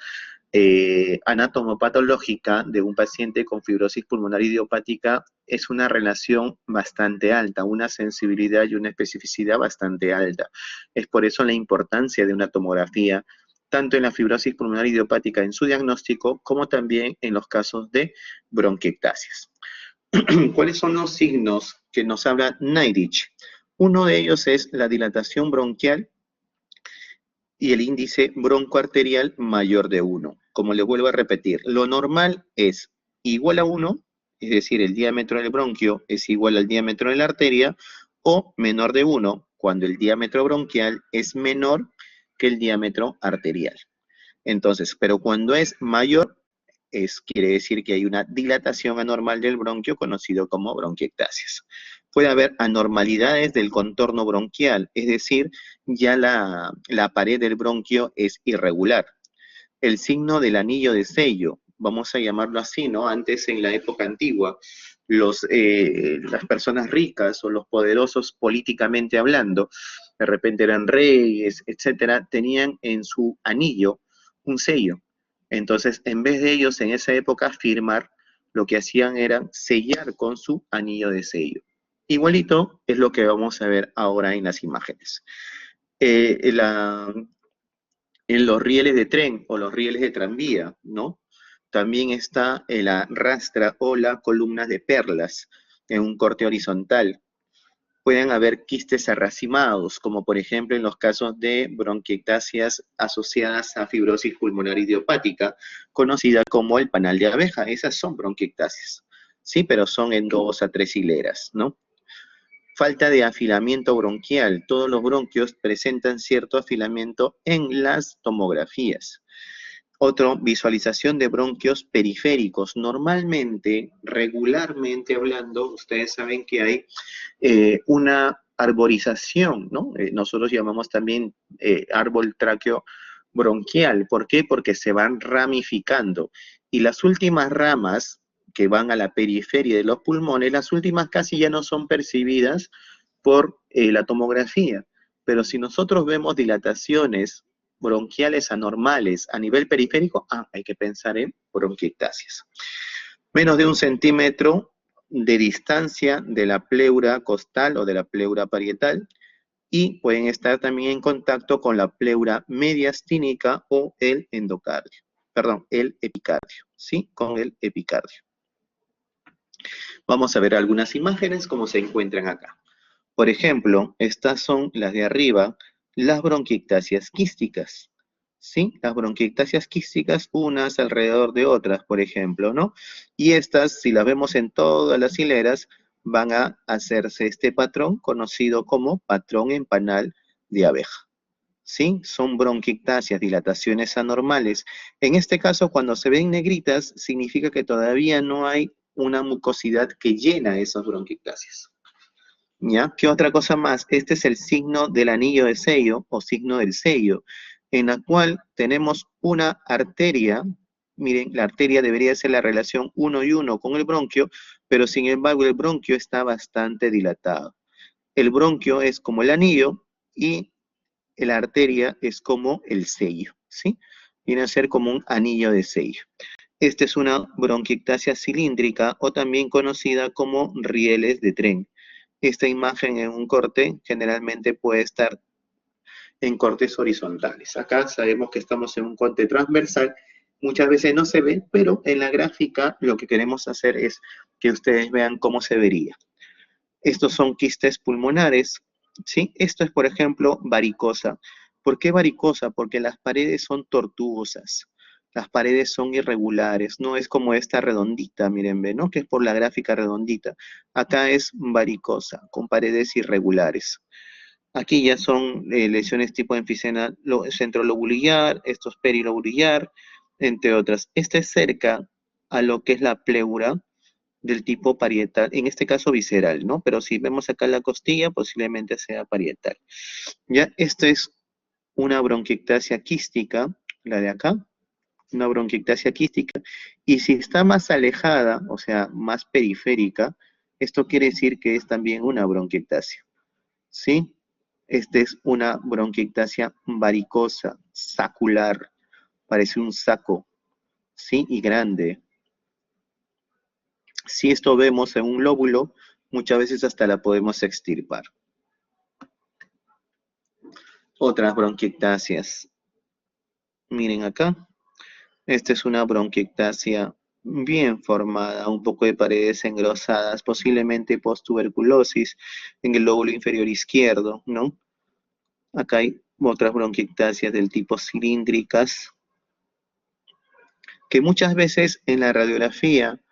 anatomopatológica de un paciente con fibrosis pulmonar idiopática es una relación bastante alta, una sensibilidad y una especificidad bastante alta. Es por eso la importancia de una tomografía, tanto en la fibrosis pulmonar idiopática en su diagnóstico, como también en los casos de bronquiectasias. ¿Cuáles son los signos que nos habla Neidich? Uno de ellos es la dilatación bronquial y el índice broncoarterial mayor de 1. Como les vuelvo a repetir, lo normal es igual a 1, es decir, el diámetro del bronquio es igual al diámetro de la arteria, o menor de 1, cuando el diámetro bronquial es menor que el diámetro arterial. Entonces, pero cuando es mayor, quiere decir que hay una dilatación anormal del bronquio conocido como bronquiectasias. Puede haber anormalidades del contorno bronquial, es decir, ya la pared del bronquio es irregular. El signo del anillo de sello, vamos a llamarlo así, ¿no? Antes, en la época antigua, las personas ricas o los poderosos políticamente hablando, de repente eran reyes, etcétera, tenían en su anillo un sello. Entonces, en vez de ellos en esa época firmar, lo que hacían era sellar con su anillo de sello. Igualito es lo que vamos a ver ahora en las imágenes. En los rieles de tren o los rieles de tranvía, ¿no? También está la rastra o las columnas de perlas en un corte horizontal. Pueden haber quistes arracimados, como por ejemplo en los casos de bronquiectasias asociadas a fibrosis pulmonar idiopática, conocida como el panal de abeja. Esas son bronquiectasias, sí, pero son en 2 a 3 hileras, ¿no? Falta de afilamiento bronquial. Todos los bronquios presentan cierto afilamiento en las tomografías. Otro, visualización de bronquios periféricos. Normalmente, regularmente hablando, ustedes saben que hay una arborización, ¿no? Nosotros llamamos también árbol tráqueo bronquial. ¿Por qué? Porque se van ramificando. Y las últimas ramas que van a la periferia de los pulmones, las últimas casi ya no son percibidas por la tomografía. Pero si nosotros vemos dilataciones bronquiales anormales a nivel periférico, hay que pensar en bronquiectasias. Menos de 1 centímetro de distancia de la pleura costal o de la pleura parietal, y pueden estar también en contacto con la pleura mediastínica o el endocardio, perdón, el epicardio, ¿sí? Con el epicardio. Vamos a ver algunas imágenes como se encuentran acá. Por ejemplo, estas son las de arriba, las bronquiectasias quísticas, ¿sí? Las bronquiectasias quísticas, unas alrededor de otras, por ejemplo, ¿no? Y estas, si las vemos en todas las hileras, van a hacerse este patrón conocido como patrón en panal de abeja, ¿sí? Son bronquiectasias, dilataciones anormales. En este caso, cuando se ven negritas, significa que todavía no hay una mucosidad que llena esas bronquiectasias. ¿Ya? ¿Qué otra cosa más? Este es el signo del anillo de sello o signo del sello, en la cual tenemos una arteria. Miren, la arteria debería ser la relación 1 y 1 con el bronquio, pero sin embargo el bronquio está bastante dilatado. El bronquio es como el anillo y la arteria es como el sello, ¿sí? Viene a ser como un anillo de sello. Esta es una bronquiectasia cilíndrica o también conocida como rieles de tren. Esta imagen en un corte generalmente puede estar en cortes horizontales. Acá sabemos que estamos en un corte transversal, muchas veces no se ve, pero en la gráfica lo que queremos hacer es que ustedes vean cómo se vería. Estos son quistes pulmonares, ¿sí? Esto es, por ejemplo, varicosa. ¿Por qué varicosa? Porque las paredes son tortuosas. Las paredes son irregulares, no es como esta redondita, miren, ¿ve? ¿No? Que es por la gráfica redondita. Acá es varicosa, con paredes irregulares. Aquí ya son lesiones tipo enfisema centrolobulillar, esto es perilobulillar, entre otras. Esta es cerca a lo que es la pleura del tipo parietal, en este caso visceral, ¿no? Pero si vemos acá la costilla, posiblemente sea parietal. Ya, esta es una bronquiectasia quística, la de acá, una bronquiectasia quística, y si está más alejada, o sea, más periférica, esto quiere decir que es también una bronquiectasia, ¿sí? Esta es una bronquiectasia varicosa, sacular, parece un saco, ¿sí? Y grande. Si esto vemos en un lóbulo, muchas veces hasta la podemos extirpar. Otras bronquiectasias. Miren acá. Esta es una bronquiectasia bien formada, un poco de paredes engrosadas, posiblemente post-tuberculosis en el lóbulo inferior izquierdo, ¿no? Acá hay otras bronquiectasias del tipo cilíndricas, que muchas veces en la radiografía,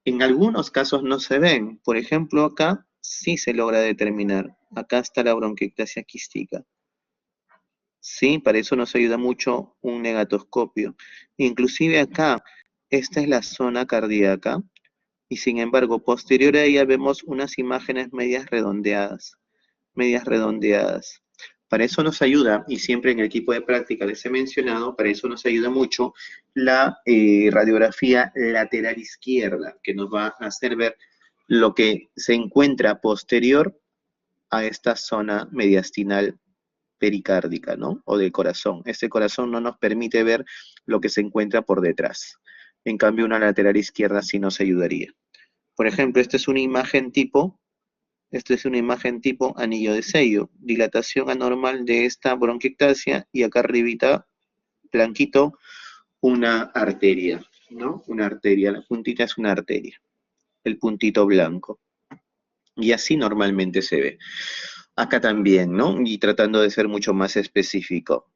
en algunos casos no se ven. Por ejemplo, acá sí se logra determinar. Acá está la bronquiectasia quística. Sí, para eso nos ayuda mucho un negatoscopio. Inclusive acá, esta es la zona cardíaca y sin embargo, posterior a ella vemos unas imágenes medias redondeadas, medias redondeadas. Para eso nos ayuda, y siempre en el equipo de práctica les he mencionado, para eso nos ayuda mucho la radiografía lateral izquierda, que nos va a hacer ver lo que se encuentra posterior a esta zona mediastinal pericárdica, ¿no? O del corazón. Este corazón no nos permite ver lo que se encuentra por detrás. En cambio, una lateral izquierda sí nos ayudaría. Por ejemplo, esta es una imagen tipo anillo de sello, dilatación anormal de esta bronquiectasia y acá arribita, blanquito, una arteria, ¿no? Una arteria, la puntita es una arteria, el puntito blanco. Y así normalmente se ve. Acá también, ¿no? Y tratando de ser mucho más específico.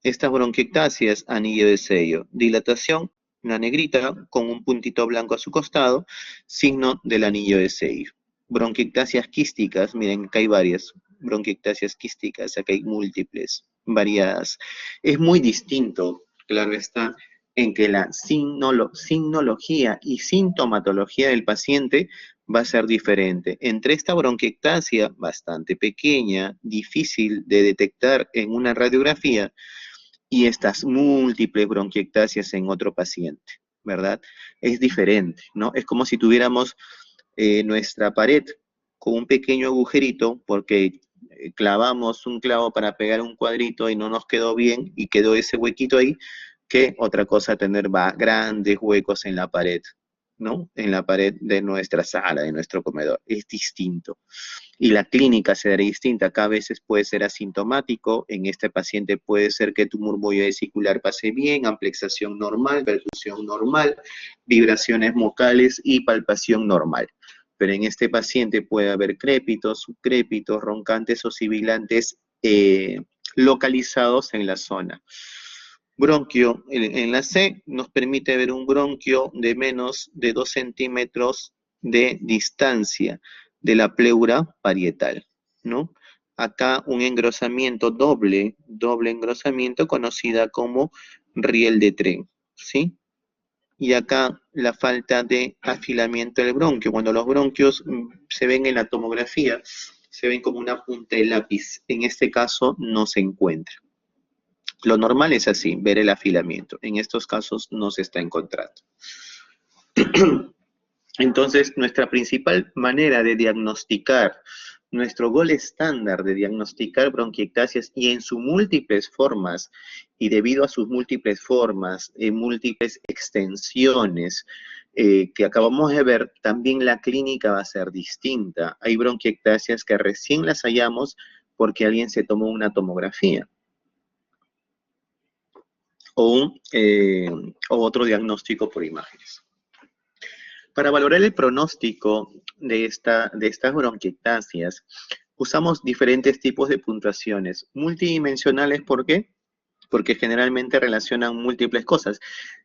Estas bronquiectasias, anillo de sello, dilatación, una negrita con un puntito blanco a su costado, signo del anillo de sello. Bronquiectasias quísticas, miren, acá hay varias bronquiectasias quísticas, acá hay múltiples, variadas. Es muy distinto, claro está, en que la signología y sintomatología del paciente va a ser diferente. Entre esta bronquiectasia bastante pequeña, difícil de detectar en una radiografía, y estas múltiples bronquiectasias en otro paciente. ¿verdad? Es diferente, ¿no? Es como si tuviéramos nuestra pared con un pequeño agujerito porque clavamos un clavo para pegar un cuadrito y no nos quedó bien y quedó ese huequito ahí, que otra cosa tener grandes huecos en la pared, ¿no? En la pared de nuestra sala, de nuestro comedor. Es distinto. Y la clínica será distinta. Acá a veces puede ser asintomático. En este paciente puede ser que tu murmullo vesicular pase bien, amplexación normal, perfusión normal, vibraciones vocales y palpación normal. Pero en este paciente puede haber crépitos, subcrépitos, roncantes o sibilantes localizados en la zona. Bronquio, en la C nos permite ver un bronquio de menos de 2 centímetros de distancia de la pleura parietal, ¿no? Acá un engrosamiento doble engrosamiento conocida como riel de tren, ¿sí? Y acá la falta de afilamiento del bronquio. Cuando los bronquios se ven en la tomografía, se ven como una punta de lápiz. En este caso no se encuentra. Lo normal es así, ver el afilamiento. En estos casos no se está encontrando. Entonces, nuestra principal manera de diagnosticar, nuestro gol estándar de diagnosticar bronquiectasias y en sus múltiples formas, y debido a sus múltiples formas, múltiples extensiones que acabamos de ver, también la clínica va a ser distinta. Hay bronquiectasias que recién las hallamos porque alguien se tomó una tomografía o otro diagnóstico por imágenes. Para valorar el pronóstico de estas bronquiectasias, usamos diferentes tipos de puntuaciones. Multidimensionales, ¿por qué? Porque generalmente relacionan múltiples cosas,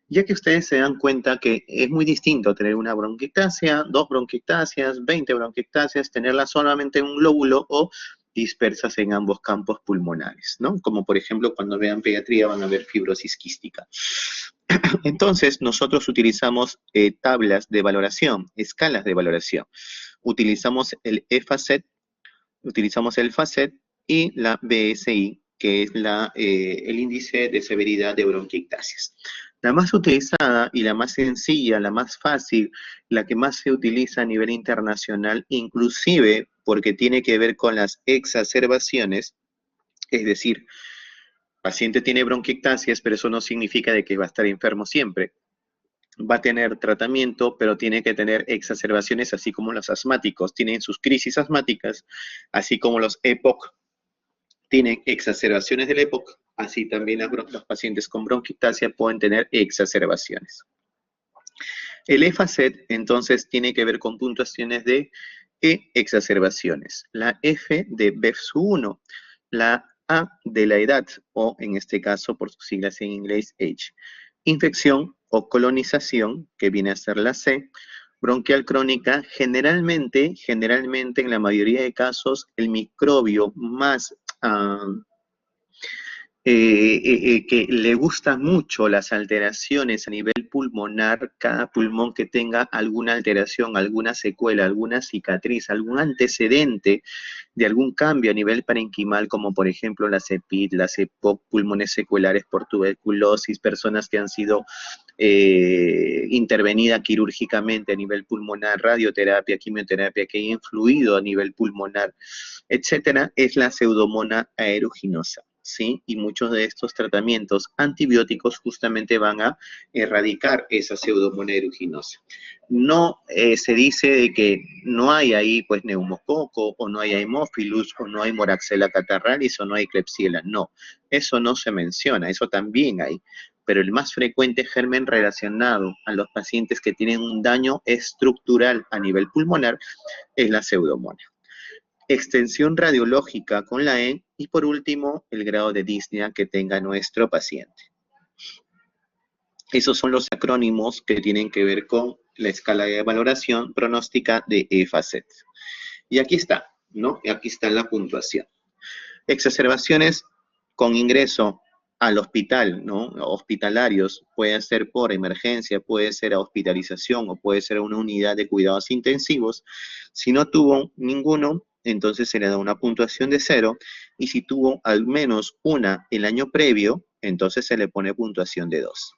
ya que ustedes se dan cuenta que es muy distinto tener una bronquiectasia, 2 bronquiectasias, 20 bronquiectasias, tenerla solamente en un lóbulo o dispersas en ambos campos pulmonares, ¿no? Como por ejemplo cuando vean pediatría van a ver fibrosis quística. Entonces, nosotros utilizamos tablas de valoración, escalas de valoración. Utilizamos el EFACET, utilizamos el FACET y la BSI, que es el índice de severidad de bronquiectasias. La más utilizada y la más sencilla, la más fácil, la que más se utiliza a nivel internacional, inclusive porque tiene que ver con las exacerbaciones, es decir, paciente tiene bronquiectasias, pero eso no significa de que va a estar enfermo siempre. Va a tener tratamiento, pero tiene que tener exacerbaciones, así como los asmáticos tienen sus crisis asmáticas, así como los EPOC tienen exacerbaciones del EPOC, así también los pacientes con bronquiectasia pueden tener exacerbaciones. El EFACET, entonces, tiene que ver con puntuaciones de exacerbaciones. La F de BEFS1, la A de la edad, o en este caso, por sus siglas en inglés, H. Infección o colonización, que viene a ser la C. Bronquial crónica, generalmente, en la mayoría de casos, el microbio más que le gustan mucho las alteraciones a nivel pulmonar, cada pulmón que tenga alguna alteración, alguna secuela, alguna cicatriz, algún antecedente de algún cambio a nivel parenquimal, como por ejemplo la CEPID, la EPOC, pulmones secuelares por tuberculosis, personas que han sido intervenida quirúrgicamente a nivel pulmonar, radioterapia, quimioterapia, que haya influido a nivel pulmonar, etcétera, es la pseudomonas aeruginosa. ¿Sí? Y muchos de estos tratamientos antibióticos justamente van a erradicar esa pseudomonas aeruginosa. No se dice de que no hay ahí pues neumococo o no hay Haemophilus o no hay Moraxella catarrhalis o no hay Klebsiella, no, eso no se menciona, eso también hay, pero el más frecuente germen relacionado a los pacientes que tienen un daño estructural a nivel pulmonar es la pseudomonas. Extensión radiológica con la E y por último el grado de disnea que tenga nuestro paciente. Esos son los acrónimos que tienen que ver con la escala de valoración pronóstica de EFACET. Y aquí está, ¿no? Y aquí está la puntuación. Exacerbaciones con ingreso al hospital, ¿no? Hospitalarios, puede ser por emergencia, puede ser a hospitalización o puede ser a una unidad de cuidados intensivos. Si no tuvo ninguno, entonces se le da una puntuación de 0, y si tuvo al menos una el año previo, entonces se le pone puntuación de 2.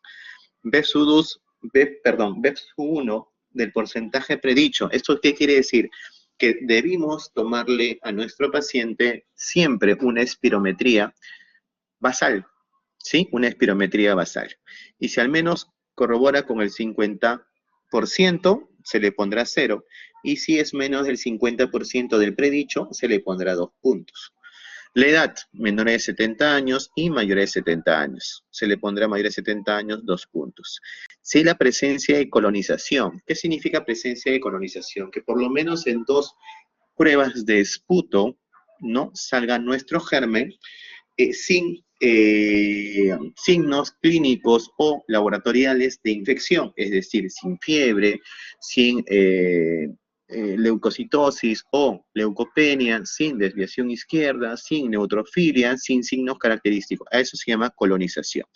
BEFSUDUS BEPS1 del porcentaje predicho. ¿Esto qué quiere decir? Que debimos tomarle a nuestro paciente siempre una espirometría basal, ¿sí? Una espirometría basal. Y si al menos corrobora con el 50%, se le pondrá 0. Y si es menos del 50% del predicho, se le pondrá 2 puntos. La edad, menores de 70 años y mayores de 70 años. Se le pondrá mayores de 70 años 2 puntos. Si la presencia de colonización. ¿Qué significa presencia de colonización? Que por lo menos en 2 pruebas de esputo, ¿no? Salga nuestro germen sin signos clínicos o laboratoriales de infección, es decir, sin fiebre, sin leucocitosis o leucopenia, sin desviación izquierda, sin neutrofilia, sin signos característicos. A eso se llama colonización.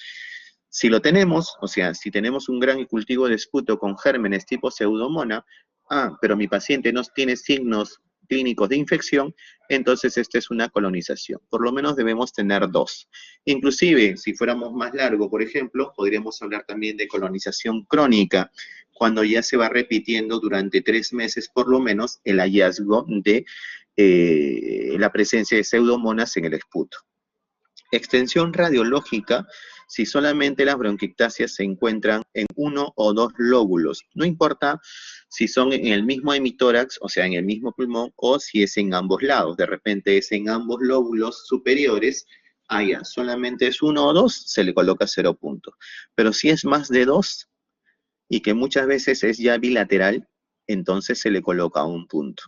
Si lo tenemos, o sea, si tenemos un gran cultivo de esputo con gérmenes tipo pseudomonas, pero mi paciente no tiene signos clínicos de infección, entonces esta es una colonización. Por lo menos debemos tener 2. Inclusive, si fuéramos más largo, por ejemplo, podríamos hablar también de colonización crónica, cuando ya se va repitiendo durante 3 meses por lo menos el hallazgo de la presencia de pseudomonas en el esputo. Extensión radiológica, si solamente las bronquiectasias se encuentran en 1 o 2 lóbulos. No importa si son en el mismo hemitórax, o sea, en el mismo pulmón, o si es en ambos lados. De repente es en ambos lóbulos superiores, ya, solamente es 1 o 2, se le coloca 0 puntos. Pero si es más de 2, y que muchas veces es ya bilateral, entonces se le coloca 1 punto.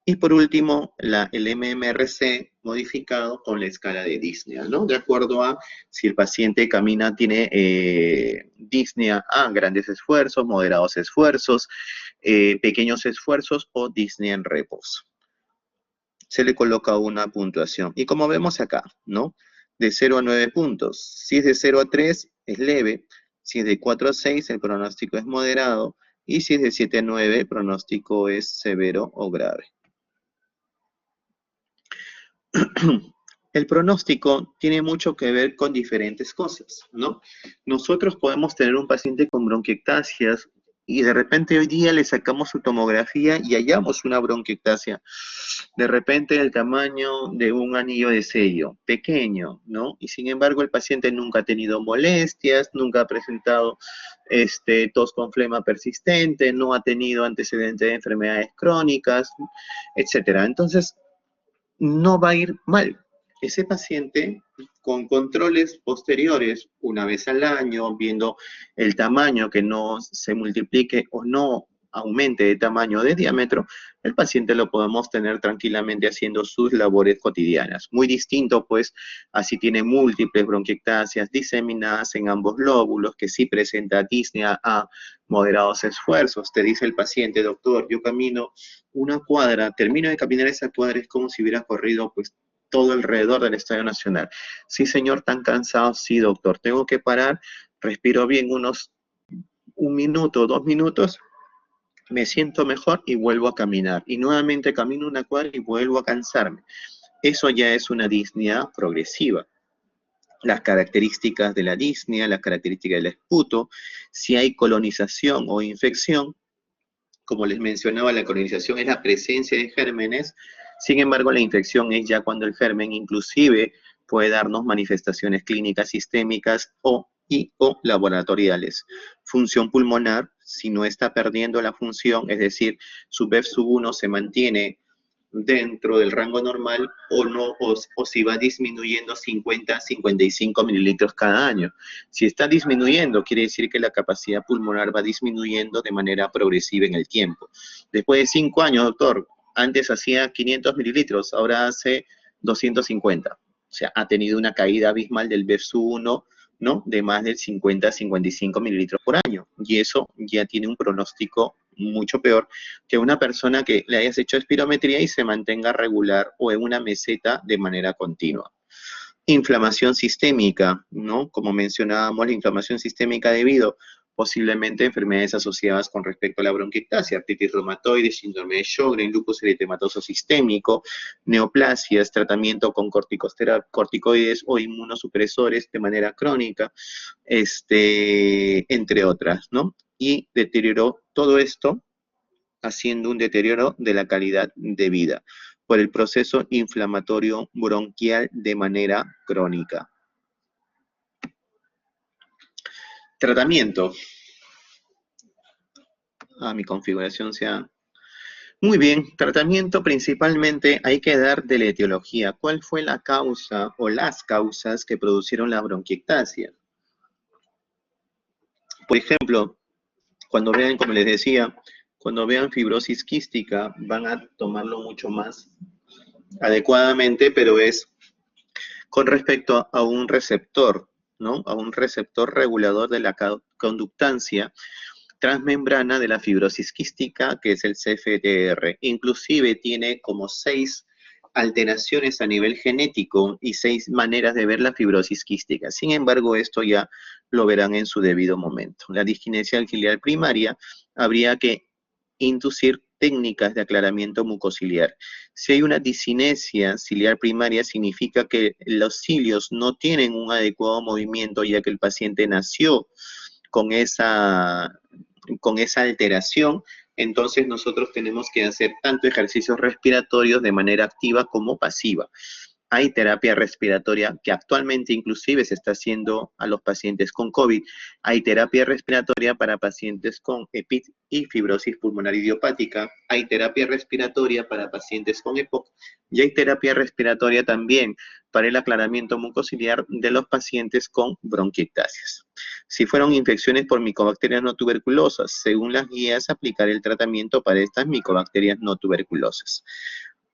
Y por último, el MMRC modificado con la escala de disnea, ¿no? De acuerdo a si el paciente camina, tiene disnea a grandes esfuerzos, moderados esfuerzos, pequeños esfuerzos o disnea en reposo. Se le coloca una puntuación. Y como vemos acá, ¿no? De 0 a 9 puntos. Si es de 0 a 3, es leve. Si es de 4 a 6, el pronóstico es moderado. Y si es de 7 a 9, el pronóstico es severo o grave. El pronóstico tiene mucho que ver con diferentes cosas, ¿no? Nosotros podemos tener un paciente con bronquiectasias y de repente hoy día le sacamos su tomografía y hallamos una bronquiectasia. De repente el tamaño de un anillo de sello, pequeño, ¿no? Y sin embargo el paciente nunca ha tenido molestias, nunca ha presentado tos con flema persistente, no ha tenido antecedentes de enfermedades crónicas, etcétera. Entonces, no va a ir mal. Ese paciente con controles posteriores, una vez al año, viendo el tamaño que no se multiplique o no aumente de tamaño de diámetro, el paciente lo podemos tener tranquilamente haciendo sus labores cotidianas. Muy distinto, pues, así tiene múltiples bronquiectasias diseminadas en ambos lóbulos, que sí presenta disnea a moderados esfuerzos. Te dice el paciente, doctor, yo camino una cuadra, termino de caminar esa cuadra, es como si hubiera corrido, pues, todo alrededor del Estadio Nacional. Sí, señor, tan cansado, sí, doctor, tengo que parar, respiro bien unos 1 minuto, 2 minutos, me siento mejor y vuelvo a caminar. Y nuevamente camino una cuadra y vuelvo a cansarme. Eso ya es una disnea progresiva. Las características de la disnea, las características del esputo, si hay colonización o infección, como les mencionaba, la colonización es la presencia de gérmenes, sin embargo la infección es ya cuando el germen inclusive puede darnos manifestaciones clínicas sistémicas o laboratoriales. Función pulmonar, si no está perdiendo la función, es decir, su BEF1 se mantiene dentro del rango normal o no, o si va disminuyendo 50 a 55 mililitros cada año. Si está disminuyendo, quiere decir que la capacidad pulmonar va disminuyendo de manera progresiva en el tiempo. Después de 5 años, doctor, antes hacía 500 mililitros, ahora hace 250. O sea, ha tenido una caída abismal del BEF1, ¿no? De más del 50 a 55 mililitros por año. Y eso ya tiene un pronóstico mucho peor que una persona que le hayas hecho espirometría y se mantenga regular o en una meseta de manera continua. Inflamación sistémica, ¿no? Como mencionábamos, la inflamación sistémica debido posiblemente a enfermedades asociadas con respecto a la bronquiectasia, artritis reumatoide, síndrome de Sjögren, lupus eritematoso sistémico, neoplasias, tratamiento con corticoides o inmunosupresores de manera crónica, entre otras, ¿no? y deterioró todo esto, haciendo un deterioro de la calidad de vida por el proceso inflamatorio bronquial de manera crónica. Tratamiento. Mi configuración sea... Muy bien, tratamiento principalmente hay que dar de la etiología. ¿Cuál fue la causa o las causas que produjeron la bronquiectasia? Por ejemplo, cuando vean, como les decía, cuando vean fibrosis quística, van a tomarlo mucho más adecuadamente, pero es con respecto a un receptor, ¿no? A un receptor regulador de la conductancia transmembrana de la fibrosis quística, que es el CFTR. Inclusive tiene como 6 alteraciones a nivel genético y 6 maneras de ver la fibrosis quística. Sin embargo, esto ya lo verán en su debido momento. La disquinesia ciliar primaria habría que inducir técnicas de aclaramiento mucociliar. Si hay una discinesia ciliar primaria, significa que los cilios no tienen un adecuado movimiento, ya que el paciente nació con esa alteración. Entonces nosotros tenemos que hacer tanto ejercicios respiratorios de manera activa como pasiva. Hay terapia respiratoria que actualmente inclusive se está haciendo a los pacientes con COVID. Hay terapia respiratoria para pacientes con EPIT y fibrosis pulmonar idiopática. Hay terapia respiratoria para pacientes con EPOC. Y hay terapia respiratoria también para el aclaramiento mucociliar de los pacientes con bronquiectasias. Si fueron infecciones por micobacterias no tuberculosas, según las guías, aplicar el tratamiento para estas micobacterias no tuberculosas.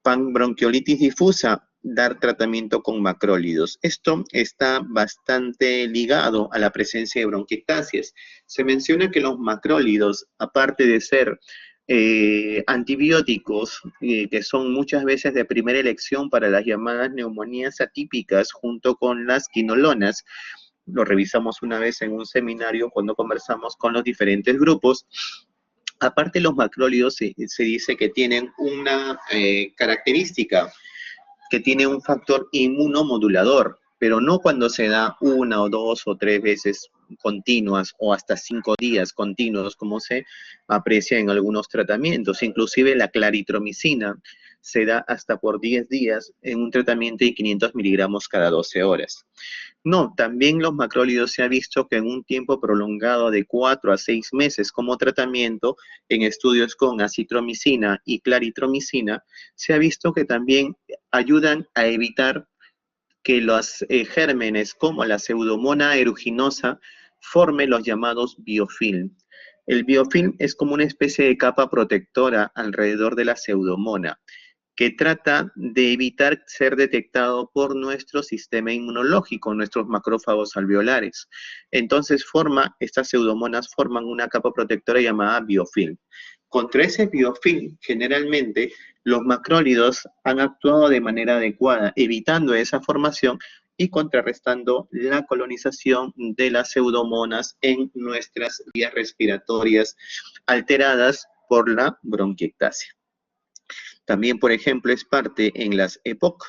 Panbronquiolitis difusa, dar tratamiento con macrólidos. Esto está bastante ligado a la presencia de bronquiectasias. Se menciona que los macrólidos, aparte de ser antibióticos, que son muchas veces de primera elección para las llamadas neumonías atípicas, junto con las quinolonas, lo revisamos una vez en un seminario cuando conversamos con los diferentes grupos. Aparte, los macrólidos se dice que tienen una característica, que tiene un factor inmunomodulador, pero no cuando se da 1 o 2 o 3 veces continuas o hasta 5 días continuos, como se aprecia en algunos tratamientos. Inclusive la claritromicina se da hasta por 10 días en un tratamiento de 500 miligramos cada 12 horas. No, también los macrólidos se ha visto que en un tiempo prolongado de 4 a 6 meses como tratamiento, en estudios con acitromicina y claritromicina, se ha visto que también ayudan a evitar que los gérmenes como la Pseudomonas aeruginosa formen los llamados biofilm. El biofilm es como una especie de capa protectora alrededor de la pseudomona, que trata de evitar ser detectado por nuestro sistema inmunológico, nuestros macrófagos alveolares. Entonces estas pseudomonas forman una capa protectora llamada biofilm. Contra ese biofilm, generalmente, los macrólidos han actuado de manera adecuada, evitando esa formación y contrarrestando la colonización de las pseudomonas en nuestras vías respiratorias alteradas por la bronquiectasia. También, por ejemplo, es parte en las EPOC,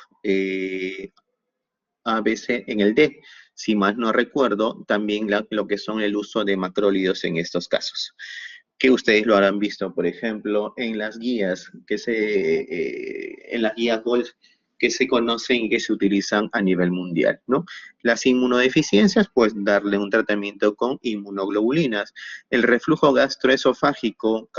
ABC en el D. Si más no recuerdo, también lo que son el uso de macrólidos en estos casos, que ustedes lo habrán visto, por ejemplo, en las guías en las guías Golf que se conocen y que se utilizan a nivel mundial, ¿no? Las inmunodeficiencias, pues darle un tratamiento con inmunoglobulinas. El reflujo gastroesofágico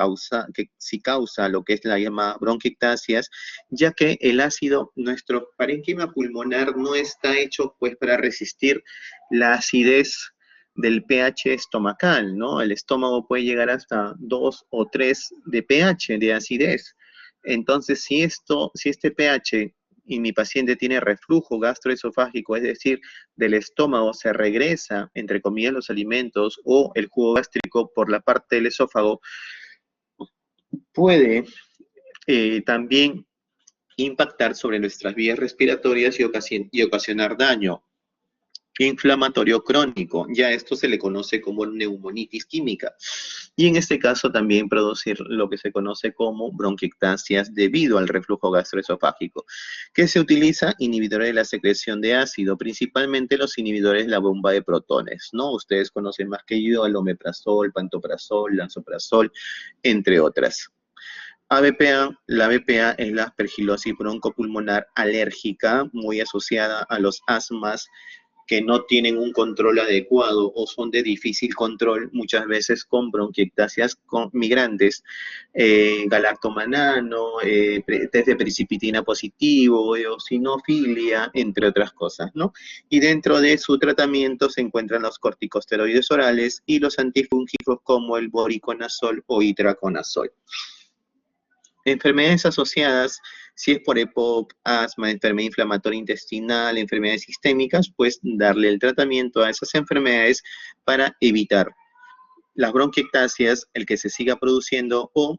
sí causa lo que es la llamada bronquiectasias, ya que el ácido, nuestro parénquima pulmonar no está hecho pues para resistir la acidez del pH estomacal, ¿no? El estómago puede llegar hasta 2 o 3 de pH, de acidez. Entonces, si este pH y mi paciente tiene reflujo gastroesofágico, es decir, del estómago se regresa, entre comillas, los alimentos o el jugo gástrico por la parte del esófago, puede también impactar sobre nuestras vías respiratorias y ocasionar daño inflamatorio crónico. Ya esto se le conoce como neumonitis química. y en este caso también producir lo que se conoce como bronquiectasias debido al reflujo gastroesofágico, que se utiliza inhibidores de la secreción de ácido, principalmente los inhibidores de la bomba de protones, ¿no? Ustedes conocen más que yo el omeprazol, pantoprazol, lansoprazol, entre otras. ABPA, la BPA es la aspergilosis broncopulmonar alérgica, muy asociada a los asmas que no tienen un control adecuado o son de difícil control, muchas veces con bronquiectasias migrantes, galactomanano, test de precipitina positivo, eosinofilia, entre otras cosas, ¿no? Y dentro de su tratamiento se encuentran los corticosteroides orales y los antifúngicos como el voriconazol o itraconazol. Enfermedades asociadas, si es por EPOC, asma, enfermedad inflamatoria intestinal, enfermedades sistémicas, pues darle el tratamiento a esas enfermedades para evitar las bronquiectasias, el que se siga produciendo o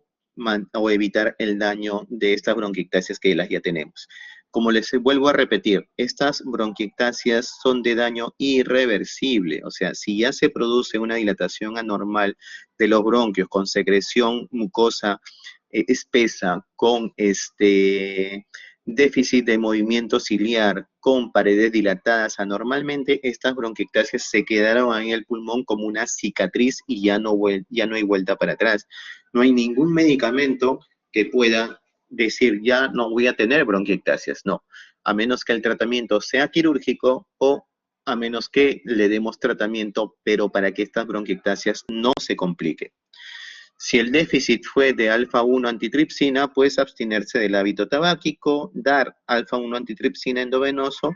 evitar el daño de estas bronquiectasias que las ya tenemos. Como les vuelvo a repetir, estas bronquiectasias son de daño irreversible, o sea, si ya se produce una dilatación anormal de los bronquios con secreción mucosa espesa, con déficit de movimiento ciliar, con paredes dilatadas anormalmente, estas bronquiectasias se quedaron ahí en el pulmón como una cicatriz y ya no hay vuelta para atrás. No hay ningún medicamento que pueda decir ya no voy a tener bronquiectasias, no, a menos que el tratamiento sea quirúrgico o a menos que le demos tratamiento, pero para que estas bronquiectasias no se compliquen. Si el déficit fue de alfa-1 antitripsina, pues abstenerse del hábito tabáquico, dar alfa-1 antitripsina endovenoso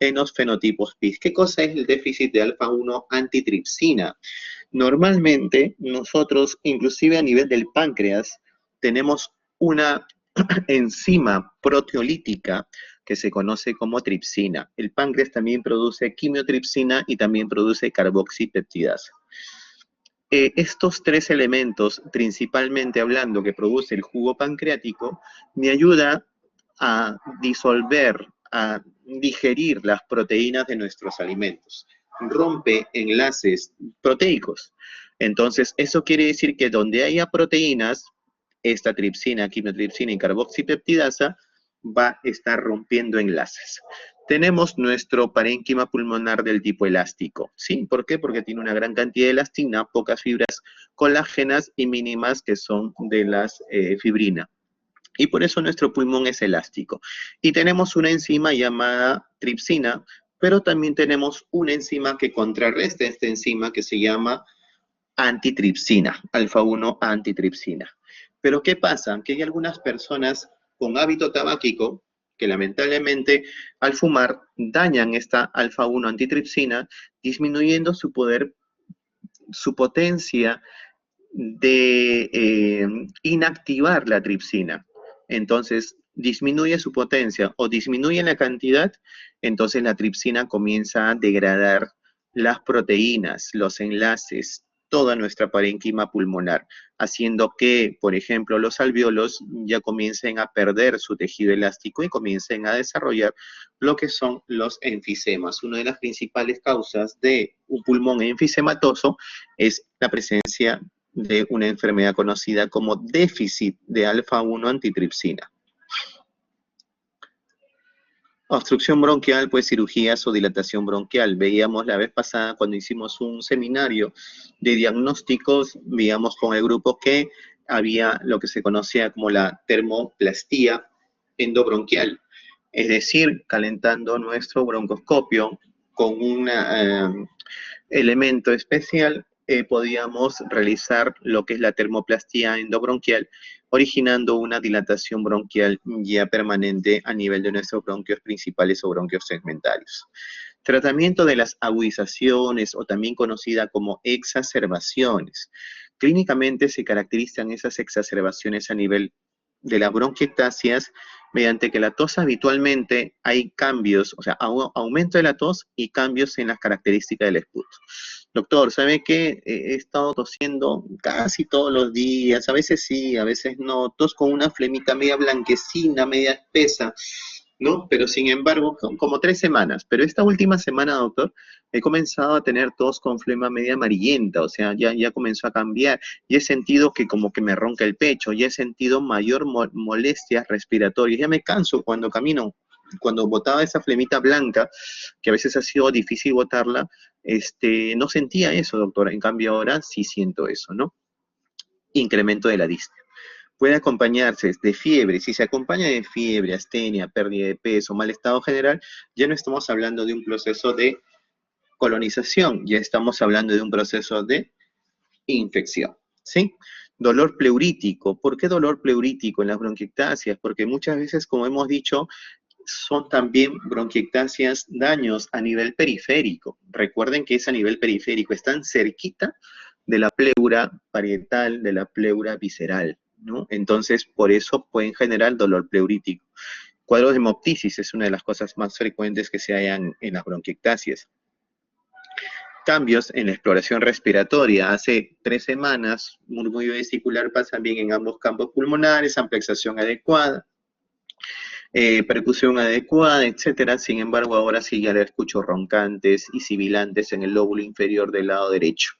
en los fenotipos PIS. ¿Qué cosa es el déficit de alfa-1 antitripsina? Normalmente nosotros, inclusive a nivel del páncreas, tenemos una enzima proteolítica que se conoce como tripsina. El páncreas también produce quimiotripsina y también produce carboxipeptidasa. Estos tres elementos, principalmente hablando que produce el jugo pancreático, me ayuda a disolver, a digerir las proteínas de nuestros alimentos. Rompe enlaces proteicos. Entonces, eso quiere decir que donde haya proteínas, esta tripsina, quimiotripsina y carboxipeptidasa va a estar rompiendo enlaces. Tenemos nuestro parénquima pulmonar del tipo elástico, ¿sí? ¿Por qué? Porque tiene una gran cantidad de elastina, pocas fibras colágenas y mínimas que son de las fibrina. Y por eso nuestro pulmón es elástico. Y tenemos una enzima llamada tripsina, pero también tenemos una enzima que contrarresta esta enzima que se llama antitripsina, alfa-1 antitripsina. Pero ¿qué pasa? Que hay algunas personas con hábito tabáquico que lamentablemente al fumar dañan esta alfa-1 antitripsina, disminuyendo su poder, su potencia de inactivar la tripsina. Entonces, disminuye su potencia o disminuye la cantidad, entonces la tripsina comienza a degradar las proteínas, los enlaces, toda nuestra parénquima pulmonar, haciendo que, por ejemplo, los alvéolos ya comiencen a perder su tejido elástico y comiencen a desarrollar lo que son los enfisemas. Una de las principales causas de un pulmón enfisematoso es la presencia de una enfermedad conocida como déficit de alfa-1 antitripsina. Obstrucción bronquial, pues cirugías o dilatación bronquial. Veíamos la vez pasada cuando hicimos un seminario de diagnósticos, veíamos con el grupo que había lo que se conocía como la termoplastía endobronquial, es decir, calentando nuestro broncoscopio con un elemento especial, podíamos realizar lo que es la termoplastía endobronquial, originando una dilatación bronquial ya permanente a nivel de nuestros bronquios principales o bronquios segmentarios. Tratamiento de las agudizaciones o también conocida como exacerbaciones. Clínicamente se caracterizan esas exacerbaciones a nivel de las bronquiectasias mediante que la tos habitualmente hay cambios, o sea, aumento de la tos y cambios en las características del esputo. Doctor, ¿sabe qué? He estado tosiendo casi todos los días, a veces sí, a veces no, tos con una flemita media blanquecina, media espesa, ¿no? Pero sin embargo, como 3 semanas. Pero esta última semana, doctor, he comenzado a tener tos con flema media amarillenta, o sea, ya comenzó a cambiar, y he sentido que como que me ronca el pecho, y he sentido mayor molestias respiratorias, ya me canso cuando camino. Cuando botaba esa flemita blanca, que a veces ha sido difícil botarla, no sentía eso, doctora. En cambio ahora sí siento eso, ¿no? Incremento de la disnea. Puede acompañarse de fiebre. Si se acompaña de fiebre, astenia, pérdida de peso, mal estado general, ya no estamos hablando de un proceso de colonización, ya estamos hablando de un proceso de infección, ¿sí? Dolor pleurítico. ¿Por qué dolor pleurítico en las bronquiectasias? Porque muchas veces, como hemos dicho, son también bronquiectasias daños a nivel periférico. Recuerden que es a nivel periférico, están cerquita de la pleura parietal, de la pleura visceral, ¿no? Entonces, por eso pueden generar dolor pleurítico. Cuadros de hemoptisis es una de las cosas más frecuentes que se hallan en las bronquiectasias. Cambios en la exploración respiratoria. Hace 3 semanas, murmullo vesicular pasa bien en ambos campos pulmonares, amplexación adecuada, percusión adecuada, etcétera. Sin embargo, ahora sí ya le escucho roncantes y sibilantes en el lóbulo inferior del lado derecho.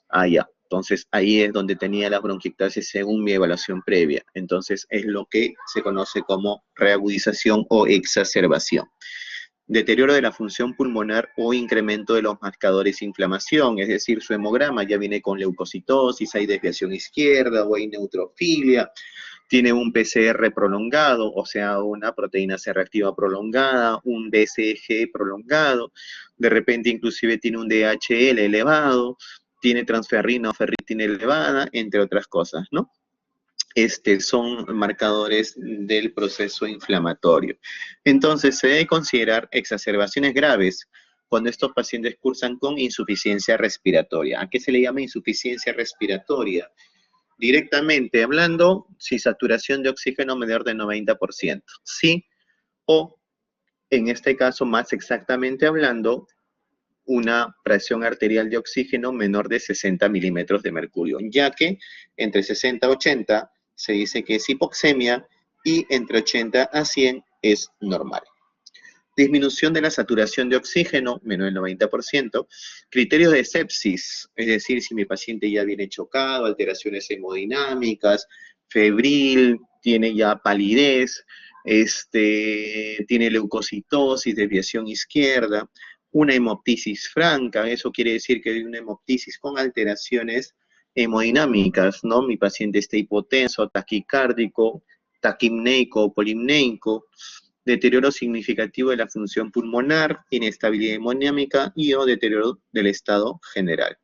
Ah, ya. Entonces, ahí es donde tenía la bronquiectasis según mi evaluación previa. Entonces, es lo que se conoce como reagudización o exacerbación. Deterioro de la función pulmonar o incremento de los marcadores de inflamación, es decir, su hemograma ya viene con leucocitosis, hay desviación izquierda o hay neutrofilia, tiene un PCR prolongado, o sea, una proteína C reactiva prolongada, un BCG prolongado, de repente inclusive tiene un DHL elevado, tiene transferrina o ferritina elevada, entre otras cosas, ¿no? Son marcadores del proceso inflamatorio. Entonces, se debe considerar exacerbaciones graves cuando estos pacientes cursan con insuficiencia respiratoria. ¿A qué se le llama insuficiencia respiratoria? Directamente hablando, si saturación de oxígeno menor del 90%, sí, o en este caso, más exactamente hablando, una presión arterial de oxígeno menor de 60 milímetros de mercurio, ya que entre 60 y 80 se dice que es hipoxemia y entre 80 a 100 es normal. Disminución de la saturación de oxígeno, menos del 90%. Criterios de sepsis, es decir, si mi paciente ya viene chocado, alteraciones hemodinámicas, febril, tiene ya palidez, tiene leucocitosis, desviación izquierda, una hemoptisis franca, eso quiere decir que hay una hemoptisis con alteraciones hemodinámicas, ¿no? Mi paciente está hipotenso, taquicárdico, taquimneico, polimneico, deterioro significativo de la función pulmonar, inestabilidad hemodinámica y o deterioro del estado general.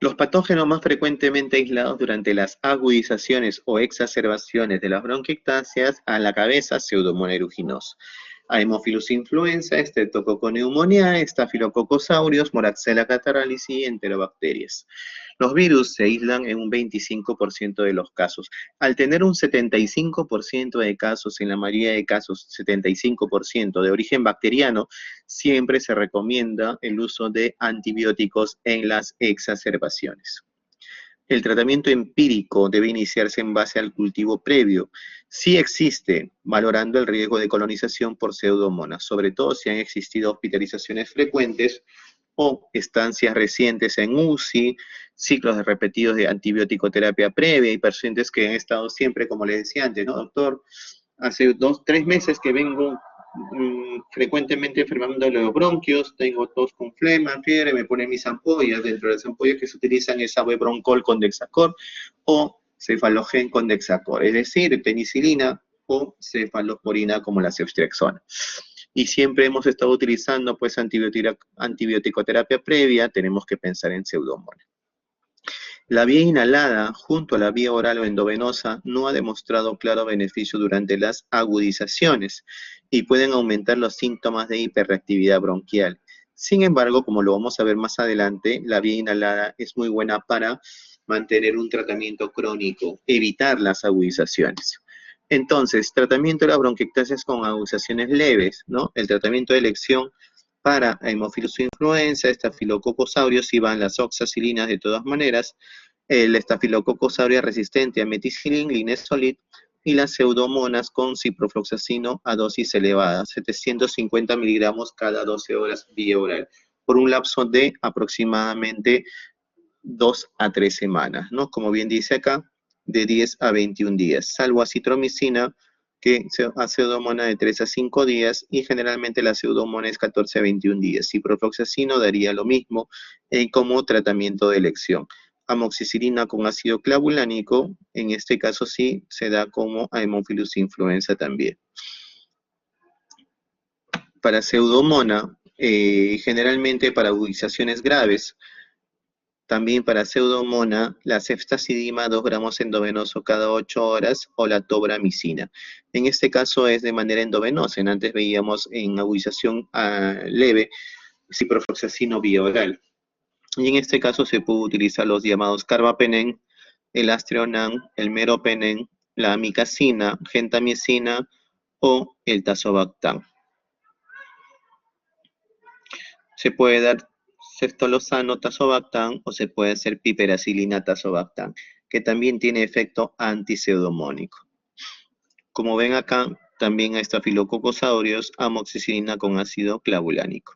Los patógenos más frecuentemente aislados durante las agudizaciones o exacerbaciones de las bronquiectasias a la cabeza, Pseudomonas aeruginosa. Haemophilus influenza, Streptococcus pneumoniae, Staphylococcus aureus, Moraxella catarrhalis y enterobacterias. Los virus se aíslan en un 25% de los casos. Al tener un 75% de casos, en la mayoría de casos 75% de origen bacteriano, siempre se recomienda el uso de antibióticos en las exacerbaciones. El tratamiento empírico debe iniciarse en base al cultivo previo. Sí existe, valorando el riesgo de colonización por pseudomonas, sobre todo si han existido hospitalizaciones frecuentes o estancias recientes en UCI, ciclos repetidos de antibiótico-terapia previa y pacientes que han estado siempre, como les decía antes, ¿no, doctor? Hace 2, 3 meses que vengo frecuentemente enfermando de los bronquios, tengo tos con flema, fiebre, me ponen mis ampollas, dentro de las ampollas que se utilizan es Avebroncol con Dexacor o Cefalogen con Dexacor, es decir, penicilina o cefalosporina como la ceftriaxona. Y siempre hemos estado utilizando pues antibiótico-terapia previa, tenemos que pensar en pseudomonas. La vía inhalada junto a la vía oral o endovenosa no ha demostrado claro beneficio durante las agudizaciones y pueden aumentar los síntomas de hiperreactividad bronquial. Sin embargo, como lo vamos a ver más adelante, la vía inhalada es muy buena para mantener un tratamiento crónico, evitar las agudizaciones. Entonces, tratamiento de las bronquiectasias con agudizaciones leves, ¿no? El tratamiento de elección para Haemophilus influenza, Staphylococcus aureus, y van las oxacilinas de todas maneras, el Staphylococcus aureus resistente a meticilin, linezolid, y las pseudomonas con ciprofloxacino a dosis elevada, 750 miligramos cada 12 horas vía oral, por un lapso de aproximadamente 2 a 3 semanas, ¿no? Como bien dice acá, de 10 a 21 días, salvo acitromicina, que a pseudomona de 3 a 5 días, y generalmente la pseudomona es 14 a 21 días. Ciprofloxacino daría lo mismo como tratamiento de elección. Amoxicilina con ácido clavulánico, en este caso sí, se da como Haemophilus influenza también. Para pseudomona, generalmente para agudizaciones graves, también para pseudomona, la ceftazidima 2 gramos endovenoso cada 8 horas o la tobramicina. En este caso es de manera endovenosa. Antes veíamos en agudización leve ciprofloxacino vía oral. Y en este caso se puede utilizar los llamados carbapenem, el astreonam, el meropenem, la amicacina, gentamicina o el tazobactam. Se puede dar ceftolozano tazobactam o se puede hacer piperacilina tazobactam, que también tiene efecto antipseudomónico. Como ven acá, también hay Staphylococcus aureus, amoxicilina con ácido clavulánico.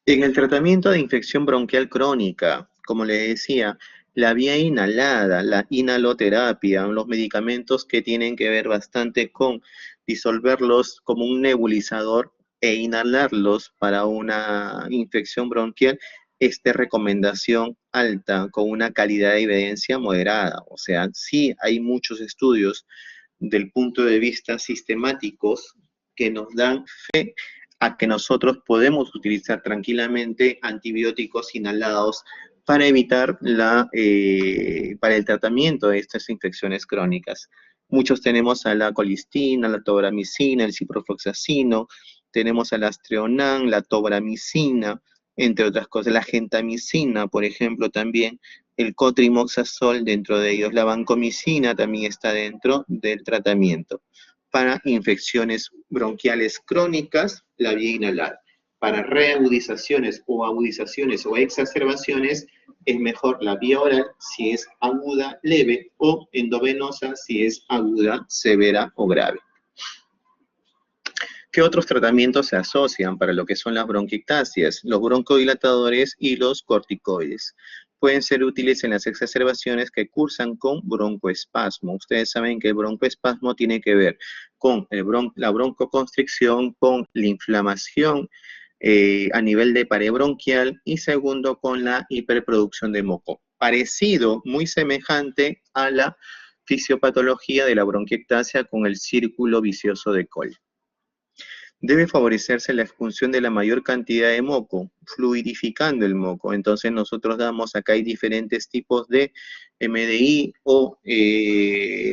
En el tratamiento de infección bronquial crónica, como le decía, la vía inhalada, la inhaloterapia, los medicamentos que tienen que ver bastante con disolverlos como un nebulizador e inhalarlos para una infección bronquial, es de recomendación alta, con una calidad de evidencia moderada. O sea, sí hay muchos estudios del punto de vista sistemáticos que nos dan fe a que nosotros podemos utilizar tranquilamente antibióticos inhalados para evitar para el tratamiento de estas infecciones crónicas. Muchos tenemos a la colistina, la tobramicina, el ciprofloxacino, tenemos a la astreonam, la tobramicina, entre otras cosas, la gentamicina, por ejemplo, también, el cotrimoxazol, dentro de ellos la vancomicina también está dentro del tratamiento. Para infecciones bronquiales crónicas, la vía inhalar. Para reagudizaciones o exacerbaciones, es mejor la vía oral si es aguda, leve, o endovenosa si es aguda, severa o grave. ¿Qué otros tratamientos se asocian para lo que son las bronquiectasias? Los broncodilatadores y los corticoides. Pueden ser útiles en las exacerbaciones que cursan con broncoespasmo. Ustedes saben que el broncoespasmo tiene que ver con la broncoconstricción, con la inflamación a nivel de pared bronquial, y segundo, con la hiperproducción de moco. Parecido, muy semejante a la fisiopatología de la bronquiectasia con el círculo vicioso de Cole. Debe favorecerse la expulsión de la mayor cantidad de moco, fluidificando el moco. Entonces nosotros damos, acá hay diferentes tipos de MDI o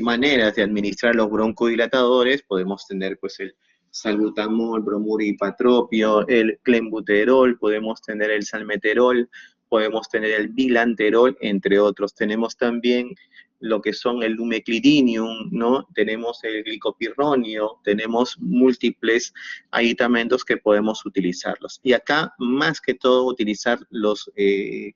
maneras de administrar los broncodilatadores. Podemos tener pues el salbutamol, bromuripatropio, el clenbuterol, podemos tener el salmeterol, podemos tener el bilanterol, entre otros. Tenemos también lo que son el lumeclidinium, ¿no? Tenemos el glicopirronio, tenemos múltiples aditamentos que podemos utilizarlos. Y acá, más que todo, utilizar los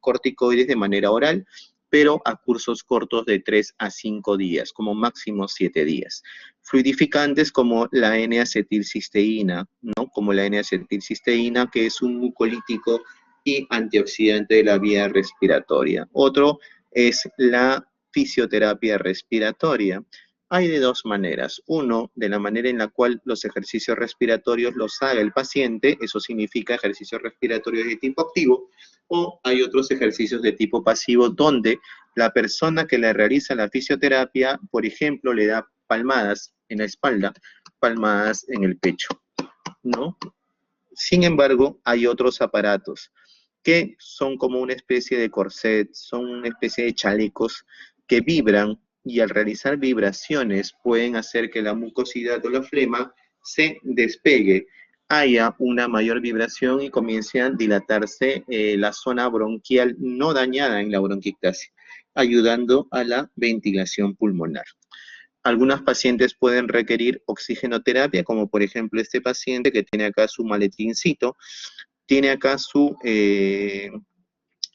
corticoides de manera oral, pero a cursos cortos de 3 a 5 días, como máximo 7 días. Fluidificantes como la N-acetilcisteína, ¿no? Como la N-acetilcisteína, que es un mucolítico y antioxidante de la vía respiratoria. Otro es la fisioterapia respiratoria. Hay de dos maneras. Uno, de la manera en la cual los ejercicios respiratorios los haga el paciente, eso significa ejercicios respiratorios de tipo activo, o hay otros ejercicios de tipo pasivo donde la persona que le realiza la fisioterapia, por ejemplo, le da palmadas en la espalda, palmadas en el pecho, ¿no? Sin embargo, hay otros aparatos que son como una especie de corset, son una especie de chalecos que vibran, y al realizar vibraciones pueden hacer que la mucosidad o la flema se despegue, haya una mayor vibración y comience a dilatarse la zona bronquial no dañada en la bronquiectasia, ayudando a la ventilación pulmonar. Algunos pacientes pueden requerir oxigenoterapia, como por ejemplo este paciente que tiene acá su maletincito, tiene acá su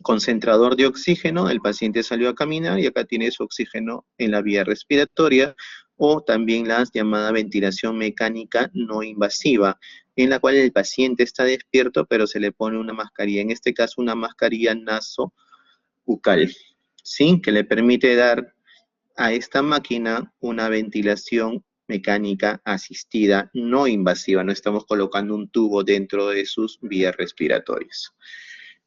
concentrador de oxígeno, el paciente salió a caminar y acá tiene su oxígeno en la vía respiratoria, o también la llamada ventilación mecánica no invasiva, en la cual el paciente está despierto pero se le pone una mascarilla, en este caso una mascarilla nasobucal, ¿sí? Que le permite dar a esta máquina una ventilación mecánica asistida no invasiva, no estamos colocando un tubo dentro de sus vías respiratorias.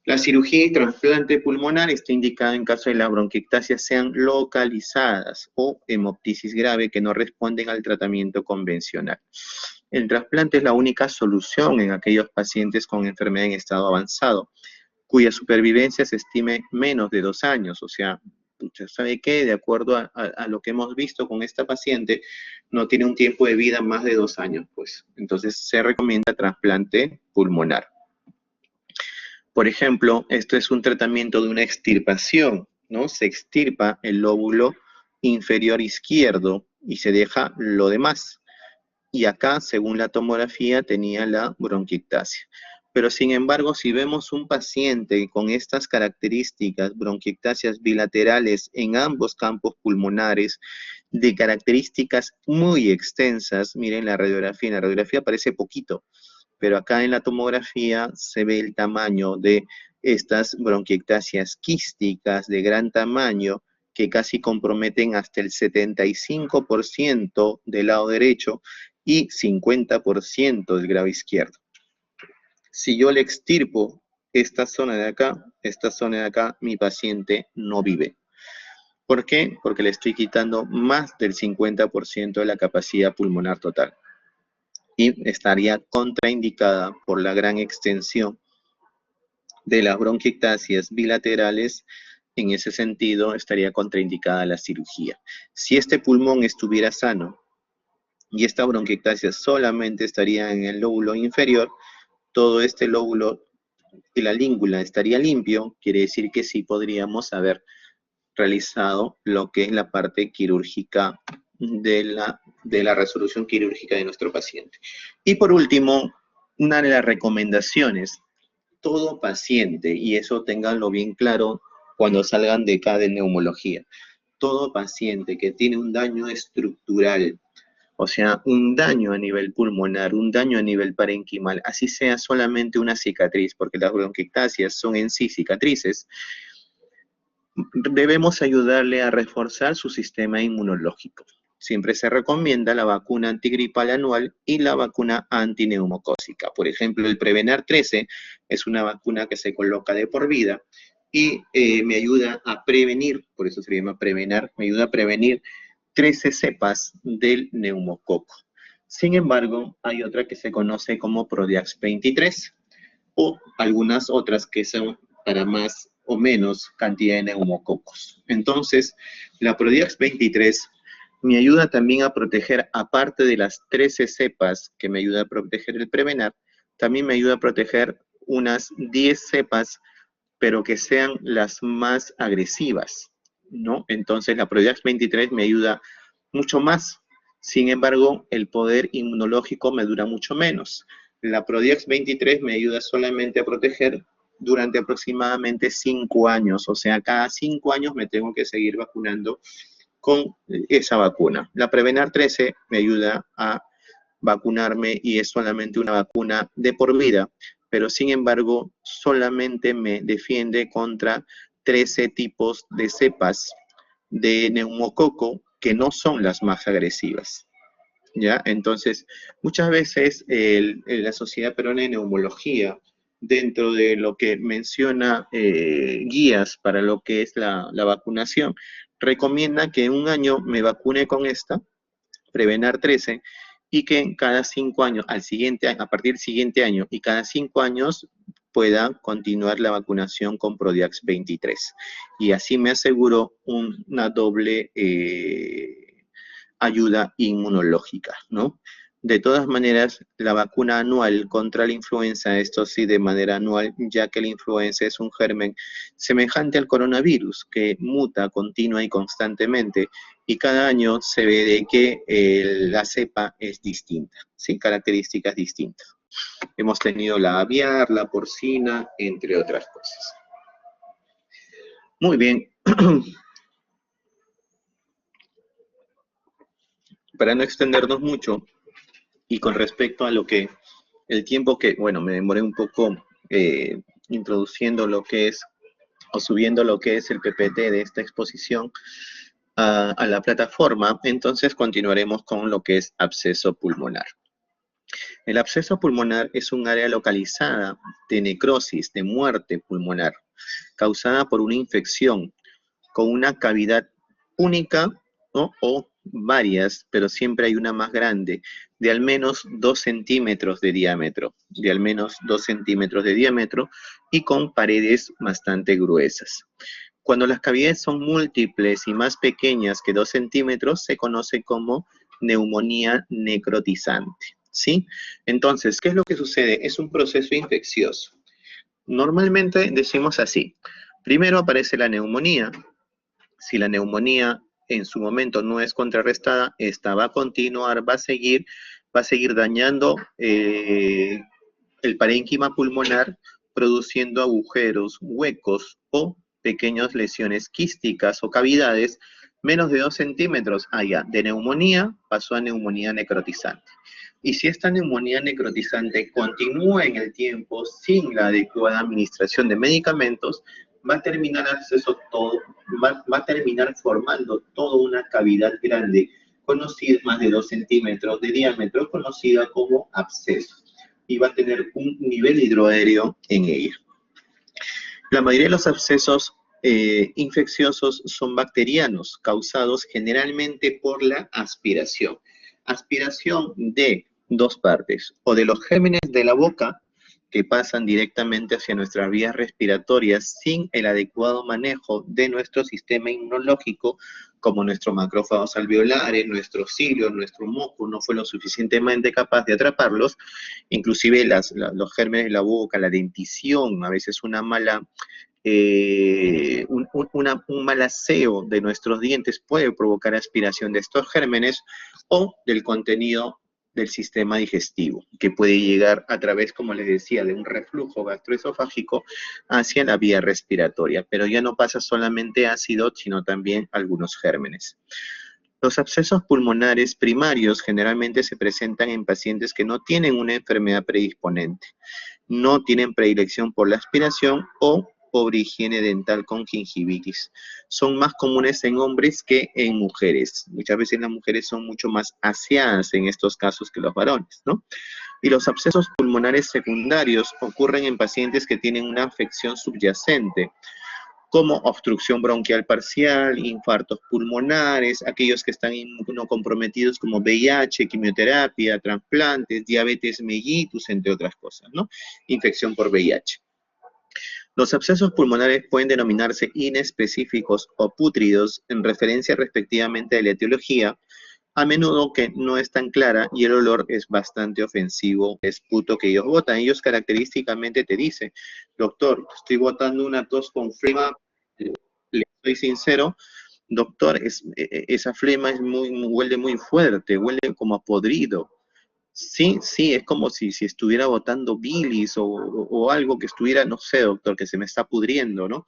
La cirugía y trasplante pulmonar está indicada en caso de las bronquiectasias sean localizadas o hemoptisis grave que no responden al tratamiento convencional. El trasplante es la única solución en aquellos pacientes con enfermedad en estado avanzado, cuya supervivencia se estime menos de 2 años. O sea, ¿sabe qué? De acuerdo a lo que hemos visto con esta paciente, no tiene un tiempo de vida más de 2 años, pues. Entonces se recomienda trasplante pulmonar. Por ejemplo, esto es un tratamiento de una extirpación, ¿no? Se extirpa el lóbulo inferior izquierdo y se deja lo demás. Y acá, según la tomografía, tenía la bronquiectasia. Pero sin embargo, si vemos un paciente con estas características, bronquiectasias bilaterales en ambos campos pulmonares, de características muy extensas, miren la radiografía, en la radiografía aparece poquito, pero acá en la tomografía se ve el tamaño de estas bronquiectasias quísticas de gran tamaño que casi comprometen hasta el 75% del lado derecho y 50% del grado izquierdo. Si yo le extirpo esta zona de acá, mi paciente no vive. ¿Por qué? Porque le estoy quitando más del 50% de la capacidad pulmonar total y estaría contraindicada por la gran extensión de las bronquiectasias bilaterales. En ese sentido, estaría contraindicada la cirugía. Si este pulmón estuviera sano y esta bronquiectasia solamente estaría en el lóbulo inferior, todo este lóbulo y la língula estaría limpio, quiere decir que sí podríamos haber realizado lo que es la parte quirúrgica de la resolución quirúrgica de nuestro paciente. Y por último, una de las recomendaciones, todo paciente, y eso ténganlo bien claro cuando salgan de acá de neumología, todo paciente que tiene un daño estructural, o sea, un daño a nivel pulmonar, un daño a nivel parenquimal, así sea solamente una cicatriz, porque las bronquiectasias son en sí cicatrices, debemos ayudarle a reforzar su sistema inmunológico. Siempre se recomienda la vacuna antigripal anual y la vacuna antineumocócica. Por ejemplo, el Prevenar 13 es una vacuna que se coloca de por vida y me ayuda a prevenir, por eso se llama Prevenar, me ayuda a prevenir 13 cepas del neumococo. Sin embargo, hay otra que se conoce como Prodiax 23 o algunas otras que son para más o menos cantidad de neumococos. Entonces, la Prodiax 23 me ayuda también a proteger, aparte de las 13 cepas que me ayuda a proteger el Prevenar, también me ayuda a proteger unas 10 cepas, pero que sean las más agresivas, ¿no? Entonces, la Prodiax 23 me ayuda mucho más. Sin embargo, el poder inmunológico me dura mucho menos. La Prodiax 23 me ayuda solamente a proteger durante aproximadamente 5 años, o sea, cada 5 años me tengo que seguir vacunando con esa vacuna. La Prevenar 13 me ayuda a vacunarme y es solamente una vacuna de por vida, pero sin embargo solamente me defiende contra 13 tipos de cepas de neumococo que no son las más agresivas. ¿Ya? Entonces, muchas veces la Sociedad Peruana de Neumología, dentro de lo que menciona guías para lo que es la vacunación, recomienda que en un año me vacune con esta, Prevenar 13, y que en cada 5 años, a partir del siguiente año y cada 5 años pueda continuar la vacunación con Prodiax 23. Y así me aseguro una doble ayuda inmunológica, ¿no? De todas maneras, la vacuna anual contra la influenza, esto sí de manera anual, ya que la influenza es un germen semejante al coronavirus que muta continua y constantemente y cada año se ve de que la cepa es distinta, ¿sí? Características distintas. Hemos tenido la aviar, la porcina, entre otras cosas. Muy bien. Para no extendernos mucho y con respecto a lo que el tiempo que, bueno, me demoré un poco introduciendo lo que es o subiendo lo que es el PPT de esta exposición a la plataforma, entonces continuaremos con lo que es absceso pulmonar. El absceso pulmonar es un área localizada de necrosis, de muerte pulmonar, causada por una infección con una cavidad única, ¿no? O varias, pero siempre hay una más grande, de al menos 2 centímetros de diámetro, de al menos 2 centímetros de diámetro y con paredes bastante gruesas. Cuando las cavidades son múltiples y más pequeñas que 2 centímetros, se conoce como neumonía necrotizante, ¿sí? Entonces, ¿qué es lo que sucede? Es un proceso infeccioso. Normalmente decimos así, primero aparece la neumonía. Si la neumonía en su momento no es contrarrestada, esta va a continuar, va a seguir dañando el parénquima pulmonar, produciendo agujeros, huecos o pequeñas lesiones quísticas o cavidades menos de 2 centímetros allá. De neumonía pasó a neumonía necrotizante. Y si esta neumonía necrotizante continúa en el tiempo sin la adecuada administración de medicamentos, va a terminar va a terminar formando toda una cavidad grande, conocida más de 2 centímetros de diámetro, conocida como absceso, y va a tener un nivel hidroaéreo en ella. La mayoría de los abscesos infecciosos son bacterianos, causados generalmente por la aspiración. Aspiración de dos partes, o de los gérmenes de la boca, que pasan directamente hacia nuestras vías respiratorias sin el adecuado manejo de nuestro sistema inmunológico, como nuestros macrófagos alveolares, nuestro cilios, nuestro moco no fue lo suficientemente capaz de atraparlos, inclusive los gérmenes de la boca, la dentición, a veces un mal aseo de nuestros dientes puede provocar aspiración de estos gérmenes o del contenido del sistema digestivo, que puede llegar a través, como les decía, de un reflujo gastroesofágico hacia la vía respiratoria, pero ya no pasa solamente ácido, sino también algunos gérmenes. Los abscesos pulmonares primarios generalmente se presentan en pacientes que no tienen una enfermedad predisponente, no tienen predilección por la aspiración o pobre higiene dental con gingivitis. Son más comunes en hombres que en mujeres. Muchas veces las mujeres son mucho más aseadas en estos casos que los varones, ¿no? Y los abscesos pulmonares secundarios ocurren en pacientes que tienen una afección subyacente, como obstrucción bronquial parcial, infartos pulmonares, aquellos que están inmunocomprometidos como VIH, quimioterapia, trasplantes, diabetes mellitus, entre otras cosas, ¿no? Infección por VIH. Los abscesos pulmonares pueden denominarse inespecíficos o pútridos en referencia respectivamente a la etiología, a menudo que no es tan clara y el olor es bastante ofensivo, es puto que ellos botan. Ellos característicamente te dicen, doctor, estoy botando una tos con flema, le soy sincero, doctor, esa flema huele muy fuerte, huele como a podrido. Sí, sí, es como si estuviera botando bilis o algo que estuviera, no sé, doctor, que se me está pudriendo, ¿no?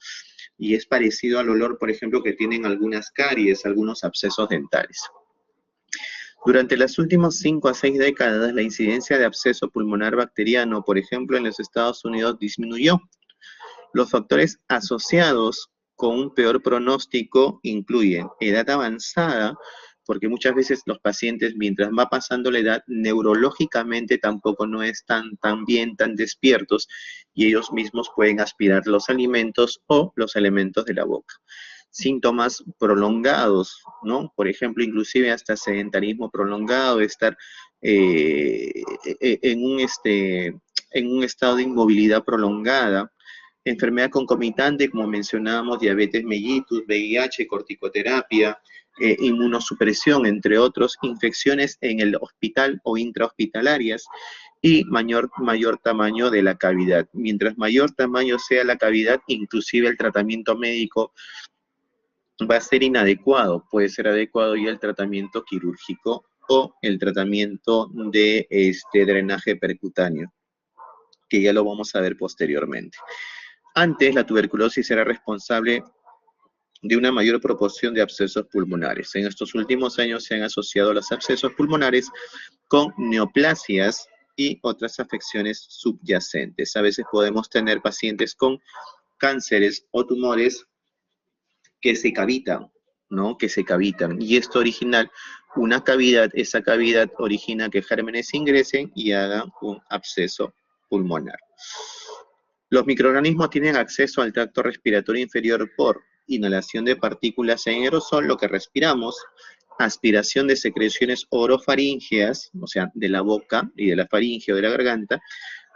Y es parecido al olor, por ejemplo, que tienen algunas caries, algunos abscesos dentales. Durante las últimas 5 a 6 décadas, la incidencia de absceso pulmonar bacteriano, por ejemplo, en los Estados Unidos disminuyó. Los factores asociados con un peor pronóstico incluyen edad avanzada, porque muchas veces los pacientes, mientras va pasando la edad, neurológicamente tampoco no están tan bien, tan despiertos, y ellos mismos pueden aspirar los alimentos o los elementos de la boca. Síntomas prolongados, ¿no? Por ejemplo, inclusive hasta sedentarismo prolongado, estar eh, en un estado de inmovilidad prolongada, enfermedad concomitante, como mencionábamos, diabetes mellitus, VIH, corticoterapia, inmunosupresión, entre otros, infecciones en el hospital o intrahospitalarias y mayor tamaño de la cavidad. Mientras mayor tamaño sea la cavidad, inclusive el tratamiento médico va a ser inadecuado. Puede ser adecuado ya el tratamiento quirúrgico o el tratamiento de drenaje percutáneo, que ya lo vamos a ver posteriormente. Antes, la tuberculosis era responsable de una mayor proporción de abscesos pulmonares. En estos últimos años se han asociado los abscesos pulmonares con neoplasias y otras afecciones subyacentes. A veces podemos tener pacientes con cánceres o tumores que se cavitan, ¿no? Que se cavitan. Y esto origina una cavidad, esa cavidad origina que gérmenes ingresen y hagan un absceso pulmonar. Los microorganismos tienen acceso al tracto respiratorio inferior por inhalación de partículas en aerosol, lo que respiramos, aspiración de secreciones orofaríngeas, o sea, de la boca y de la faringe o de la garganta,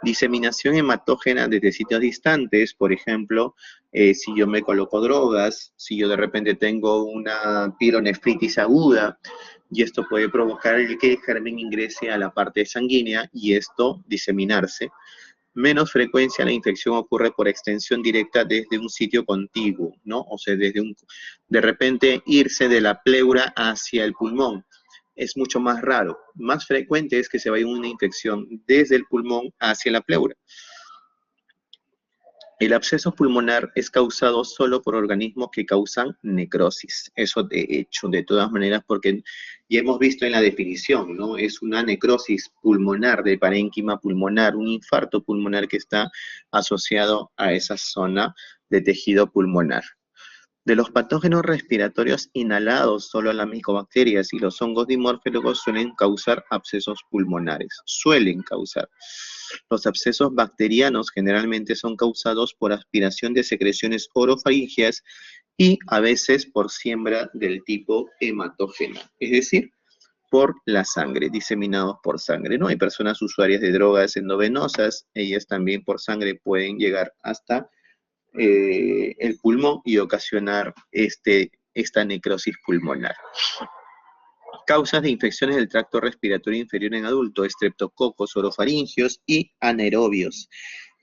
diseminación hematógena desde sitios distantes, por ejemplo, si yo me coloco drogas, si yo de repente tengo una pielonefritis aguda, y esto puede provocar que el germen ingrese a la parte sanguínea y esto diseminarse. Menos frecuencia la infección ocurre por extensión directa desde un sitio contiguo, ¿no? O sea, de repente irse de la pleura hacia el pulmón es mucho más raro. Más frecuente es que se vaya una infección desde el pulmón hacia la pleura. El absceso pulmonar es causado solo por organismos que causan necrosis. Eso de hecho, de todas maneras, porque ya hemos visto en la definición, ¿no? Es una necrosis pulmonar de parénquima pulmonar, un infarto pulmonar que está asociado a esa zona de tejido pulmonar. De los patógenos respiratorios inhalados, solo las micobacterias y los hongos dimorfélogos suelen causar abscesos pulmonares. Suelen causar. Los abscesos bacterianos generalmente son causados por aspiración de secreciones orofaringeas y a veces por siembra del tipo hematógena, es decir, por la sangre, diseminados por sangre, ¿no? Hay personas usuarias de drogas endovenosas, ellas también por sangre pueden llegar hasta el pulmón y ocasionar esta necrosis pulmonar. Causas de infecciones del tracto respiratorio inferior en adulto, estreptococos orofaringios y anaerobios.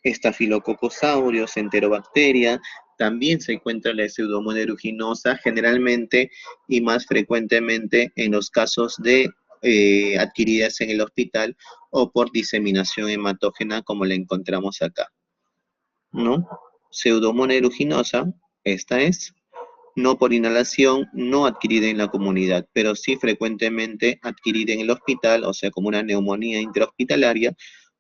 Estafilococcus aureus, enterobacteria, también se encuentra la Pseudomonas aeruginosa, generalmente y más frecuentemente en los casos de adquiridas en el hospital o por diseminación hematógena como la encontramos acá, ¿no? Pseudomonas aeruginosa, esta es, no por inhalación, no adquirida en la comunidad, pero sí frecuentemente adquirida en el hospital, o sea, como una neumonía intrahospitalaria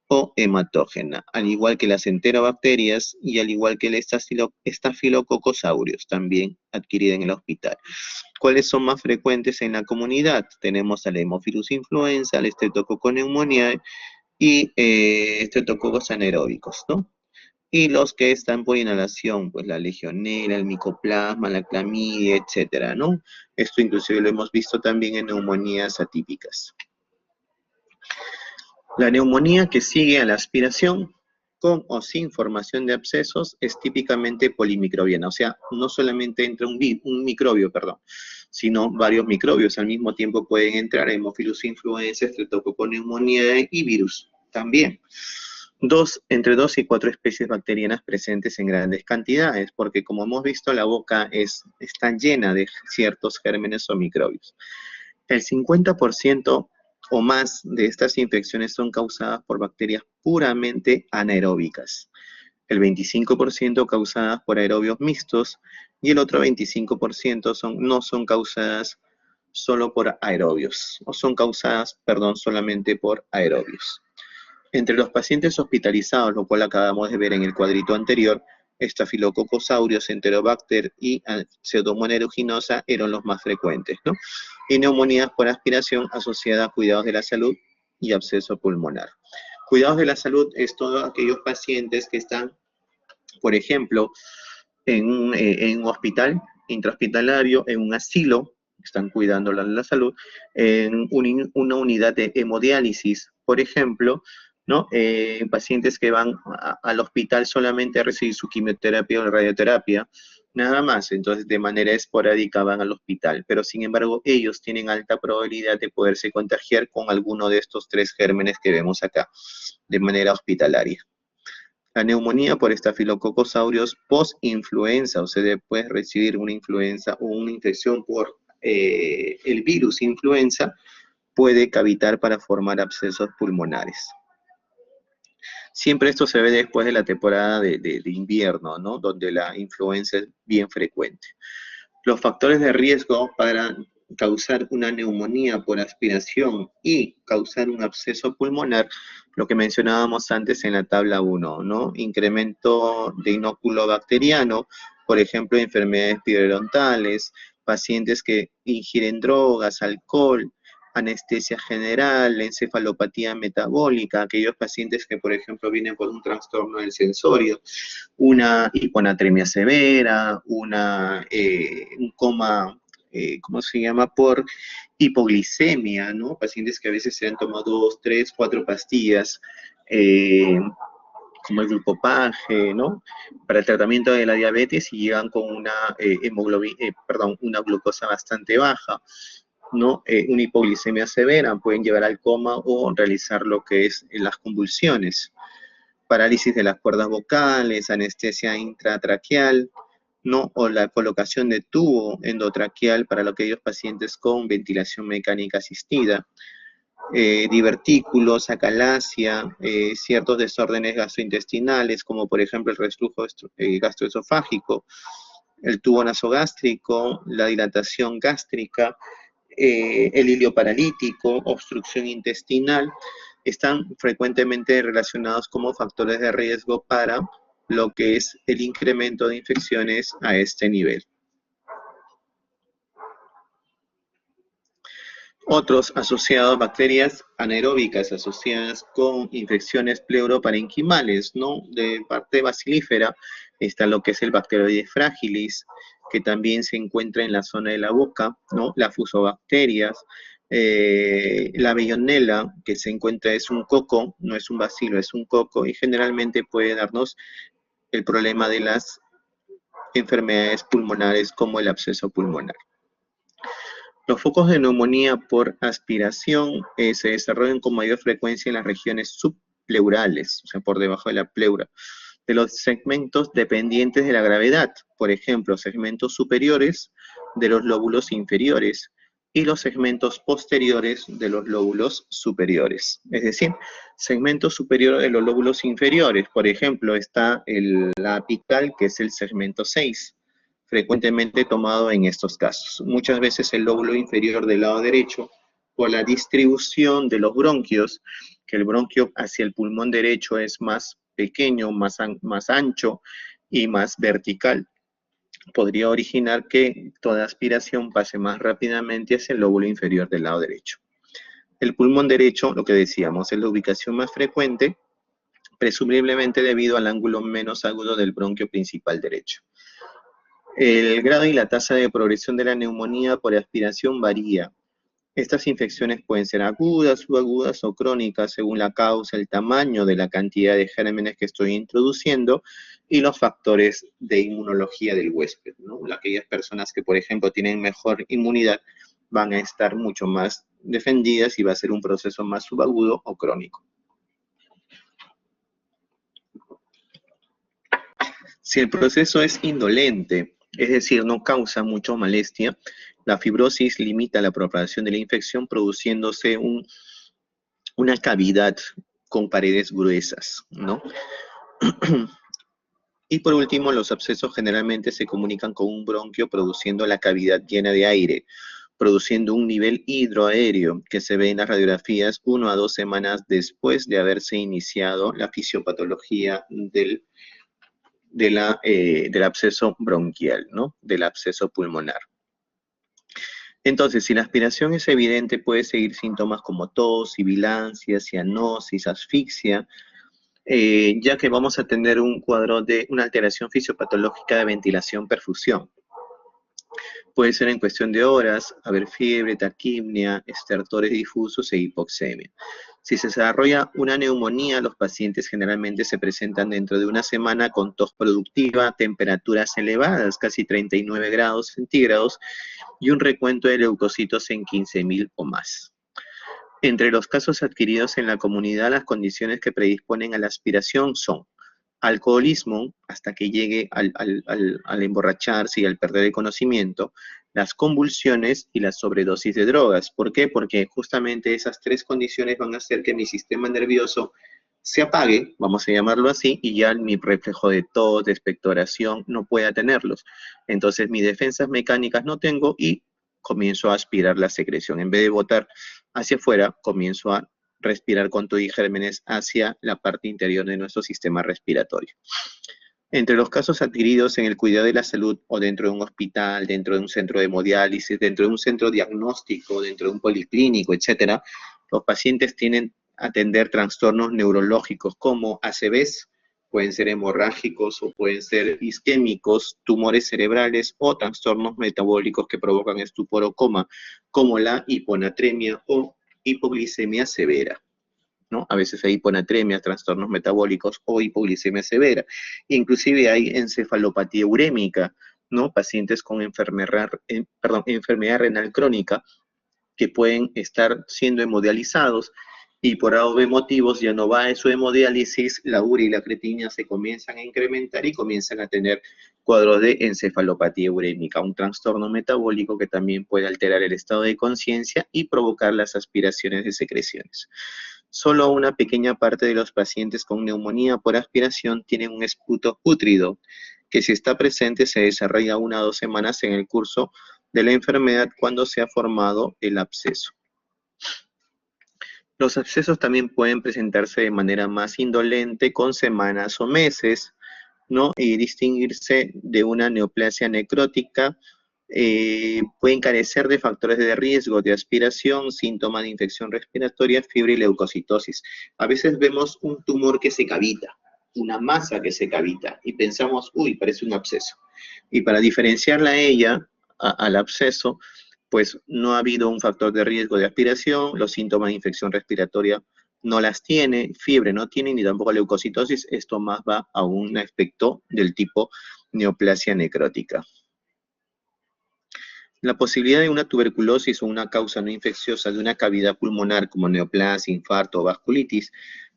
o hematógena, al igual que las enterobacterias y al igual que el Staphylococcus aureus, también adquirida en el hospital. ¿Cuáles son más frecuentes en la comunidad? Tenemos a la Haemophilus influenza, al Streptococcus pneumoniae y Streptococcus anaeróbicos, ¿no? Y los que están por inhalación, pues la legionela, el micoplasma, la clamidia, etcétera, ¿no? Esto inclusive lo hemos visto también en neumonías atípicas. La neumonía que sigue a la aspiración, con o sin formación de abscesos, es típicamente polimicrobiana, o sea, no solamente entra un microbio, sino varios microbios al mismo tiempo pueden entrar, Haemophilus influenza, Streptococcus pneumoniae y virus también. Entre 2 y 4 especies bacterianas presentes en grandes cantidades, porque como hemos visto, la boca está llena de ciertos gérmenes o microbios. El 50% o más de estas infecciones son causadas por bacterias puramente anaeróbicas, el 25% causadas por aerobios mixtos y el otro 25% no son causadas solo por aerobios, o son causadas, solamente por aerobios. Entre los pacientes hospitalizados, lo cual acabamos de ver en el cuadrito anterior, Staphylococcus aureus, Enterobacter y Pseudomonas aeruginosa eran los más frecuentes, ¿no? Y neumonías por aspiración asociada a cuidados de la salud y absceso pulmonar. Cuidados de la salud es todos aquellos pacientes que están, por ejemplo, en un hospital intrahospitalario, en un asilo, están cuidando la salud, en una unidad de hemodiálisis, por ejemplo, ¿no? Pacientes que van al hospital solamente a recibir su quimioterapia o radioterapia, nada más, entonces de manera esporádica van al hospital, pero sin embargo ellos tienen alta probabilidad de poderse contagiar con alguno de estos 3 gérmenes que vemos acá, de manera hospitalaria. La neumonía por Staphylococcus aureus post-influenza, o sea, puedes recibir una influenza o una infección por el virus influenza, puede cavitar para formar abscesos pulmonares. Siempre esto se ve después de la temporada de invierno, ¿no? Donde la influenza es bien frecuente. Los factores de riesgo para causar una neumonía por aspiración y causar un absceso pulmonar, lo que mencionábamos antes en la tabla 1, ¿no? Incremento de inóculo bacteriano, por ejemplo, enfermedades periodontales, pacientes que ingieren drogas, alcohol, anestesia general, encefalopatía metabólica, aquellos pacientes que, por ejemplo, vienen por un trastorno del sensorio, una hiponatremia severa, un coma, ¿cómo se llama? Por hipoglicemia, ¿no? Pacientes que a veces se han tomado 2, 3, 4 pastillas, eh, como el glucopaje, ¿no? Para el tratamiento de la diabetes y llegan con una una glucosa bastante baja, ¿no? Una hipoglicemia severa, pueden llevar al coma o realizar lo que es las convulsiones, parálisis de las cuerdas vocales, anestesia intratraqueal, ¿no? O la colocación de tubo endotraqueal para aquellos pacientes con ventilación mecánica asistida, divertículos, acalasia, ciertos desórdenes gastrointestinales, como por ejemplo el reflujo gastroesofágico, el tubo nasogástrico, la dilatación gástrica, el hilio paralítico, obstrucción intestinal, están frecuentemente relacionados como factores de riesgo para lo que es el incremento de infecciones a este nivel. Otros asociados, bacterias anaeróbicas asociadas con infecciones pleuroparenquimales, ¿no? De parte bacilífera está lo que es el Bacteroides fragilis, que también se encuentra en la zona de la boca, ¿no? Las fusobacterias, la Bellonella, que se encuentra, es un coco, no es un bacilo, es un coco, y generalmente puede darnos el problema de las enfermedades pulmonares como el absceso pulmonar. Los focos de neumonía por aspiración se desarrollan con mayor frecuencia en las regiones subpleurales, o sea, por debajo de la pleura, de los segmentos dependientes de la gravedad, por ejemplo, segmentos superiores de los lóbulos inferiores y los segmentos posteriores de los lóbulos superiores. Es decir, segmentos superiores de los lóbulos inferiores, por ejemplo, está la apical, que es el segmento 6, frecuentemente tomado en estos casos. Muchas veces el lóbulo inferior del lado derecho, por la distribución de los bronquios, que el bronquio hacia el pulmón derecho es más pequeño, más ancho y más vertical, podría originar que toda aspiración pase más rápidamente hacia el lóbulo inferior del lado derecho. El pulmón derecho, lo que decíamos, es la ubicación más frecuente, presumiblemente debido al ángulo menos agudo del bronquio principal derecho. El grado y la tasa de progresión de la neumonía por aspiración varía. Estas infecciones pueden ser agudas, subagudas o crónicas según la causa, el tamaño de la cantidad de gérmenes que estoy introduciendo y los factores de inmunología del huésped, ¿no? Aquellas personas que, por ejemplo, tienen mejor inmunidad van a estar mucho más defendidas y va a ser un proceso más subagudo o crónico. Si el proceso es indolente, es decir, no causa mucha molestia, la fibrosis limita la propagación de la infección produciéndose una cavidad con paredes gruesas, ¿no? Y por último, los abscesos generalmente se comunican con un bronquio produciendo la cavidad llena de aire, produciendo un nivel hidroaéreo que se ve en las radiografías 1 a 2 semanas después de haberse iniciado la fisiopatología del absceso bronquial, ¿no? Del absceso pulmonar. Entonces, si la aspiración es evidente, puede seguir síntomas como tos, sibilancia, cianosis, asfixia, ya que vamos a tener un cuadro de una alteración fisiopatológica de ventilación-perfusión. Puede ser en cuestión de horas, haber fiebre, taquipnea, estertores difusos e hipoxemia. Si se desarrolla una neumonía, los pacientes generalmente se presentan dentro de una semana con tos productiva, temperaturas elevadas, casi 39 grados centígrados, y un recuento de leucocitos en 15.000 o más. Entre los casos adquiridos en la comunidad, las condiciones que predisponen a la aspiración son alcoholismo, hasta que llegue al emborracharse y al perder el conocimiento, las convulsiones y la sobredosis de drogas. ¿Por qué? Porque justamente esas tres condiciones van a hacer que mi sistema nervioso se apague, vamos a llamarlo así, y ya mi reflejo de tos, de expectoración, no pueda tenerlos. Entonces, mis defensas mecánicas no tengo y comienzo a aspirar la secreción. En vez de botar hacia afuera, comienzo a respirar con todo y gérmenes hacia la parte interior de nuestro sistema respiratorio. Entre los casos adquiridos en el cuidado de la salud o dentro de un hospital, dentro de un centro de hemodiálisis, dentro de un centro diagnóstico, dentro de un policlínico, etcétera, los pacientes tienen a atender trastornos neurológicos como ACVs, pueden ser hemorrágicos o pueden ser isquémicos, tumores cerebrales o trastornos metabólicos que provocan estupor o coma, como la hiponatremia o hipoglicemia severa. ¿No? A veces hay hiponatremia, trastornos metabólicos o hipoglicemia severa. Inclusive hay encefalopatía urémica, ¿no? Pacientes con enfermedad renal crónica que pueden estar siendo hemodializados y por A o B motivos ya no va a su hemodiálisis, la urea y la creatinina se comienzan a incrementar y comienzan a tener cuadros de encefalopatía urémica, un trastorno metabólico que también puede alterar el estado de conciencia y provocar las aspiraciones de secreciones. Solo una pequeña parte de los pacientes con neumonía por aspiración tienen un esputo pútrido, que si está presente se desarrolla 1 o 2 semanas en el curso de la enfermedad cuando se ha formado el absceso. Los abscesos también pueden presentarse de manera más indolente con semanas o meses, ¿no? Y distinguirse de una neoplasia necrótica. Pueden carecer de factores de riesgo de aspiración, síntomas de infección respiratoria, fiebre y leucocitosis. A veces vemos un tumor que se cavita, una masa que se cavita, y pensamos, uy, parece un absceso. Y para diferenciarla a ella, al absceso, pues no ha habido un factor de riesgo de aspiración, los síntomas de infección respiratoria no las tiene, fiebre no tiene, ni tampoco leucocitosis, esto más va a un aspecto del tipo neoplasia necrótica. La posibilidad de una tuberculosis o una causa no infecciosa de una cavidad pulmonar como neoplasia, infarto o vasculitis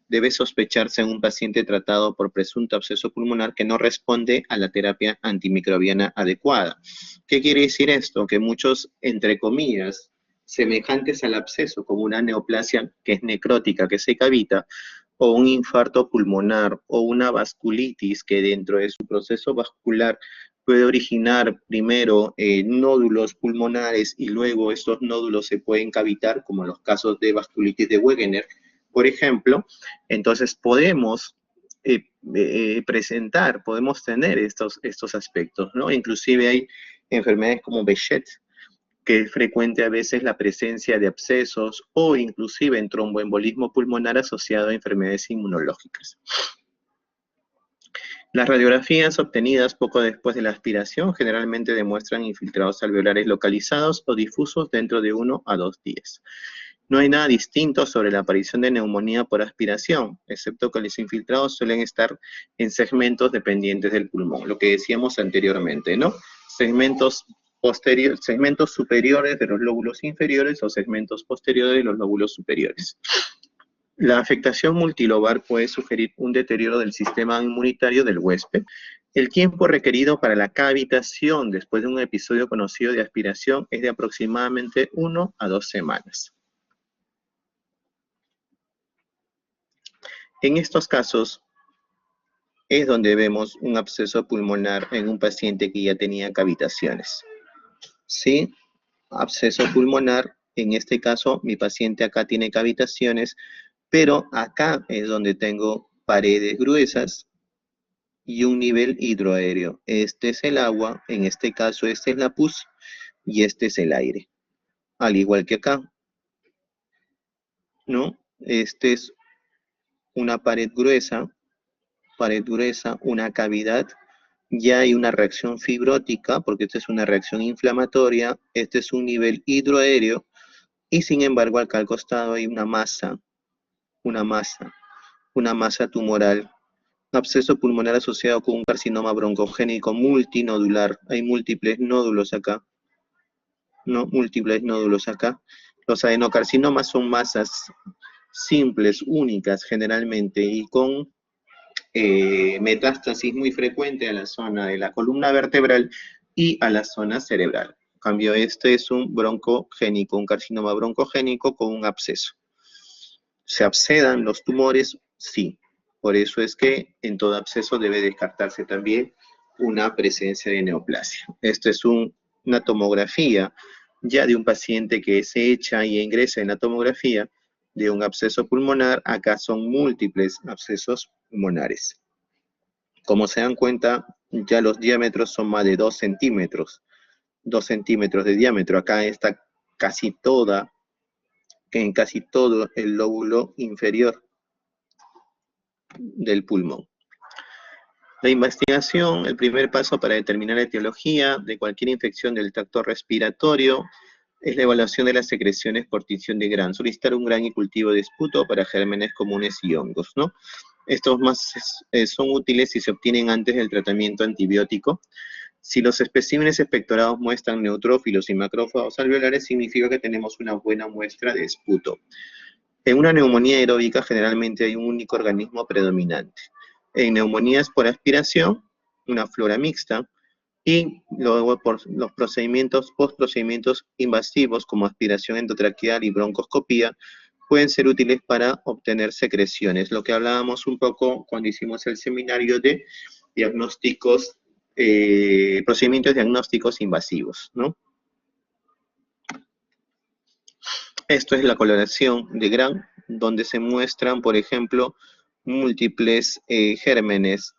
debe sospecharse en un paciente tratado por presunto absceso pulmonar que no responde a la terapia antimicrobiana adecuada. ¿Qué quiere decir esto? Que muchos, entre comillas, semejantes al absceso, como una neoplasia que es necrótica, que se cavita, o un infarto pulmonar o una vasculitis que dentro de su proceso vascular puede originar primero nódulos pulmonares y luego estos nódulos se pueden cavitar, como en los casos de vasculitis de Wegener, por ejemplo. Entonces podemos podemos tener estos aspectos, ¿no? Inclusive hay enfermedades como Behçet, que es frecuente a veces la presencia de abscesos o inclusive en tromboembolismo pulmonar asociado a enfermedades inmunológicas. Las radiografías obtenidas poco después de la aspiración generalmente demuestran infiltrados alveolares localizados o difusos dentro de 1 a 2 días. No hay nada distinto sobre la aparición de neumonía por aspiración, excepto que los infiltrados suelen estar en segmentos dependientes del pulmón, lo que decíamos anteriormente, ¿no? Segmentos superiores de los lóbulos inferiores o segmentos posteriores de los lóbulos superiores. La afectación multilobar puede sugerir un deterioro del sistema inmunitario del huésped. El tiempo requerido para la cavitación después de un episodio conocido de aspiración es de aproximadamente 1 a 2 semanas. En estos casos es donde vemos un absceso pulmonar en un paciente que ya tenía cavitaciones. ¿Sí? Absceso pulmonar, en este caso mi paciente acá tiene cavitaciones, pero acá es donde tengo paredes gruesas y un nivel hidroaéreo. Este es el agua, en este caso este es la pus y este es el aire. Al igual que acá, ¿no? Este es una pared gruesa, una cavidad, ya hay una reacción fibrótica, porque esta es una reacción inflamatoria, este es un nivel hidroaéreo, y sin embargo acá al costado hay una masa tumoral, absceso pulmonar asociado con un carcinoma broncogénico multinodular. Hay múltiples nódulos acá, ¿no? Múltiples nódulos acá. Los adenocarcinomas son masas simples, únicas generalmente, y con metástasis muy frecuente a la zona de la columna vertebral y a la zona cerebral. En cambio, este es un broncogénico, un carcinoma broncogénico con un absceso. Se abscedan los tumores, Sí. Por eso es que en todo absceso debe descartarse también una presencia de neoplasia. Esto es una tomografía ya de un paciente que se echa y ingresa en la tomografía de un absceso pulmonar. Acá son múltiples abscesos pulmonares. Como se dan cuenta, ya los diámetros son más de 2 centímetros. 2 centímetros de diámetro. Acá está en casi todo el lóbulo inferior del pulmón. La investigación, el primer paso para determinar la etiología de cualquier infección del tracto respiratorio es la evaluación de las secreciones por tinción de Gram. Solicitar un gran y cultivo de esputo para gérmenes comunes y hongos, ¿no? Estos son útiles si se obtienen antes del tratamiento antibiótico. Si los especímenes expectorados muestran neutrófilos y macrófagos alveolares, significa que tenemos una buena muestra de esputo. En una neumonía aeróbica generalmente hay un único organismo predominante. En neumonías por aspiración, una flora mixta, y luego por los postprocedimientos invasivos como aspiración endotraqueal y broncoscopía, pueden ser útiles para obtener secreciones, lo que hablábamos un poco cuando hicimos el seminario de diagnósticos, procedimientos diagnósticos invasivos, ¿no? Esto es la coloración de Gram, donde se muestran, por ejemplo, múltiples gérmenes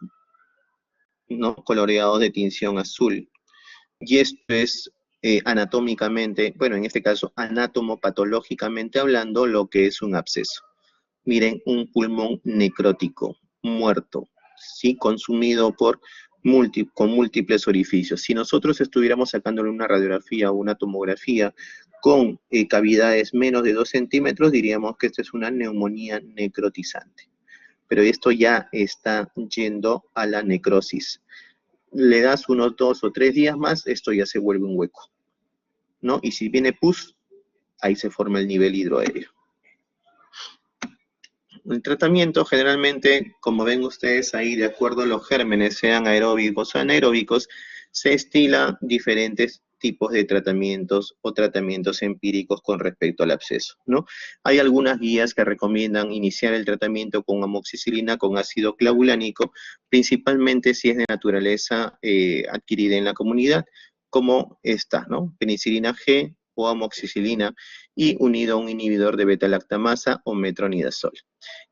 no coloreados de tinción azul. Y esto es anatómicamente, bueno, en este caso, anatomopatológicamente hablando, lo que es un absceso. Miren, un pulmón necrótico, muerto, ¿sí? Consumido con múltiples orificios. Si nosotros estuviéramos sacándole una radiografía o una tomografía con cavidades menos de 2 centímetros, diríamos que esta es una neumonía necrotizante. Pero esto ya está yendo a la necrosis. Le das unos 2 o 3 días más, esto ya se vuelve un hueco, ¿no? Y si viene pus, ahí se forma el nivel hidroaéreo. El tratamiento generalmente, como ven ustedes ahí, de acuerdo a los gérmenes, sean aeróbicos o anaeróbicos, se estila diferentes tipos de tratamientos o tratamientos empíricos con respecto al absceso, ¿no? Hay algunas guías que recomiendan iniciar el tratamiento con amoxicilina con ácido clavulánico, principalmente si es de naturaleza adquirida en la comunidad, como esta, ¿no? Penicilina G o amoxicilina y unido a un inhibidor de beta-lactamasa o metronidazol.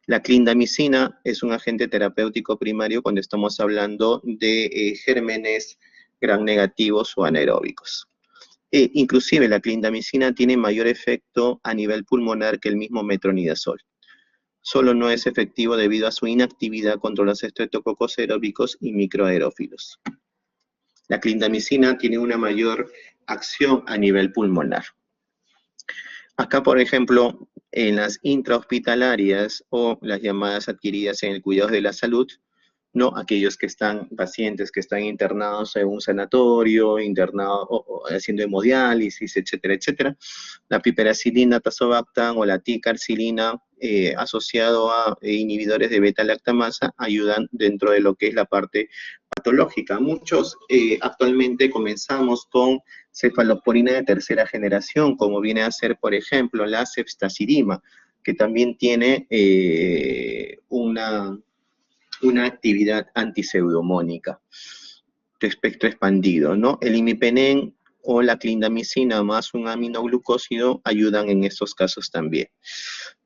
La clindamicina es un agente terapéutico primario cuando estamos hablando de gérmenes gram negativos o anaeróbicos. Inclusive la clindamicina tiene mayor efecto a nivel pulmonar que el mismo metronidazol. Solo no es efectivo debido a su inactividad contra los estreptococos aeróbicos y microaerófilos. La clindamicina tiene una mayor acción a nivel pulmonar. Acá, por ejemplo, en las intrahospitalarias o las llamadas adquiridas en el cuidado de la salud, ¿no? Aquellos pacientes que están internados en un sanatorio, internados o haciendo hemodiálisis, etcétera, etcétera. La piperacilina, tazobactam o la ticarcilina asociado a inhibidores de beta-lactamasa ayudan dentro de lo que es la parte patológica. Muchos actualmente comenzamos con cefalosporina de tercera generación, como viene a ser, por ejemplo, la ceftazidima, que también tiene una actividad antiseudomónica de espectro expandido, ¿no? El imipenem o la clindamicina más un aminoglucósido ayudan en estos casos también.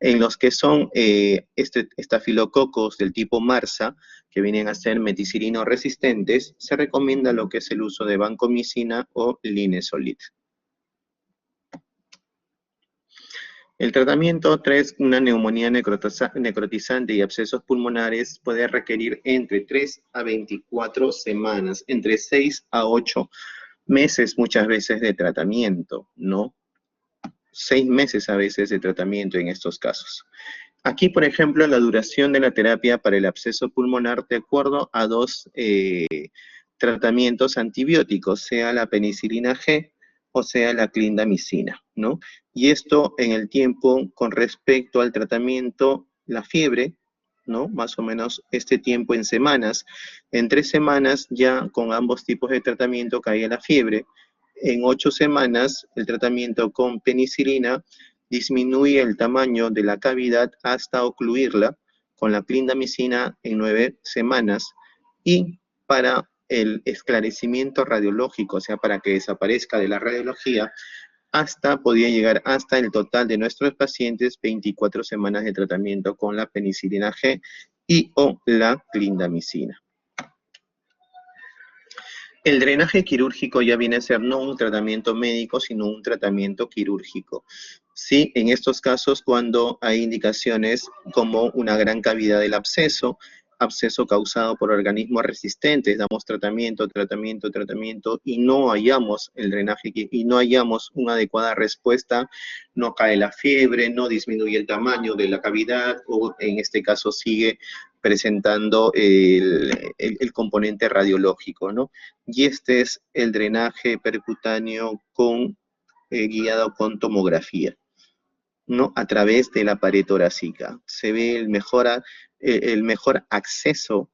En los que son estafilococos del tipo MARSA, que vienen a ser meticilino resistentes, se recomienda lo que es el uso de vancomicina o linezolid. El tratamiento tras una neumonía necrotizante y abscesos pulmonares puede requerir entre 3 a 24 semanas, entre 6 a 8 meses muchas veces de tratamiento, ¿no? 6 meses a veces de tratamiento en estos casos. Aquí, por ejemplo, la duración de la terapia para el absceso pulmonar de acuerdo a dos tratamientos antibióticos, sea la penicilina G o sea la clindamicina, ¿no? Y esto en el tiempo con respecto al tratamiento, la fiebre, ¿no? Más o menos este tiempo en semanas. En 3 semanas ya con ambos tipos de tratamiento caía la fiebre. En 8 semanas el tratamiento con penicilina disminuye el tamaño de la cavidad hasta ocluirla con la clindamicina en 9 semanas, y para el esclarecimiento radiológico, o sea, para que desaparezca de la radiología, podía llegar hasta el total de nuestros pacientes 24 semanas de tratamiento con la penicilina G y o la clindamicina. El drenaje quirúrgico ya viene a ser no un tratamiento médico, sino un tratamiento quirúrgico. Sí, en estos casos cuando hay indicaciones como una gran cavidad del absceso causado por organismos resistentes, damos tratamiento, y no hallamos el drenaje y no hallamos una adecuada respuesta, no cae la fiebre, no disminuye el tamaño de la cavidad, o en este caso sigue presentando el componente radiológico, ¿no? Y este es el drenaje percutáneo guiado con tomografía, ¿no? A través de la pared torácica. Se ve el mejor acceso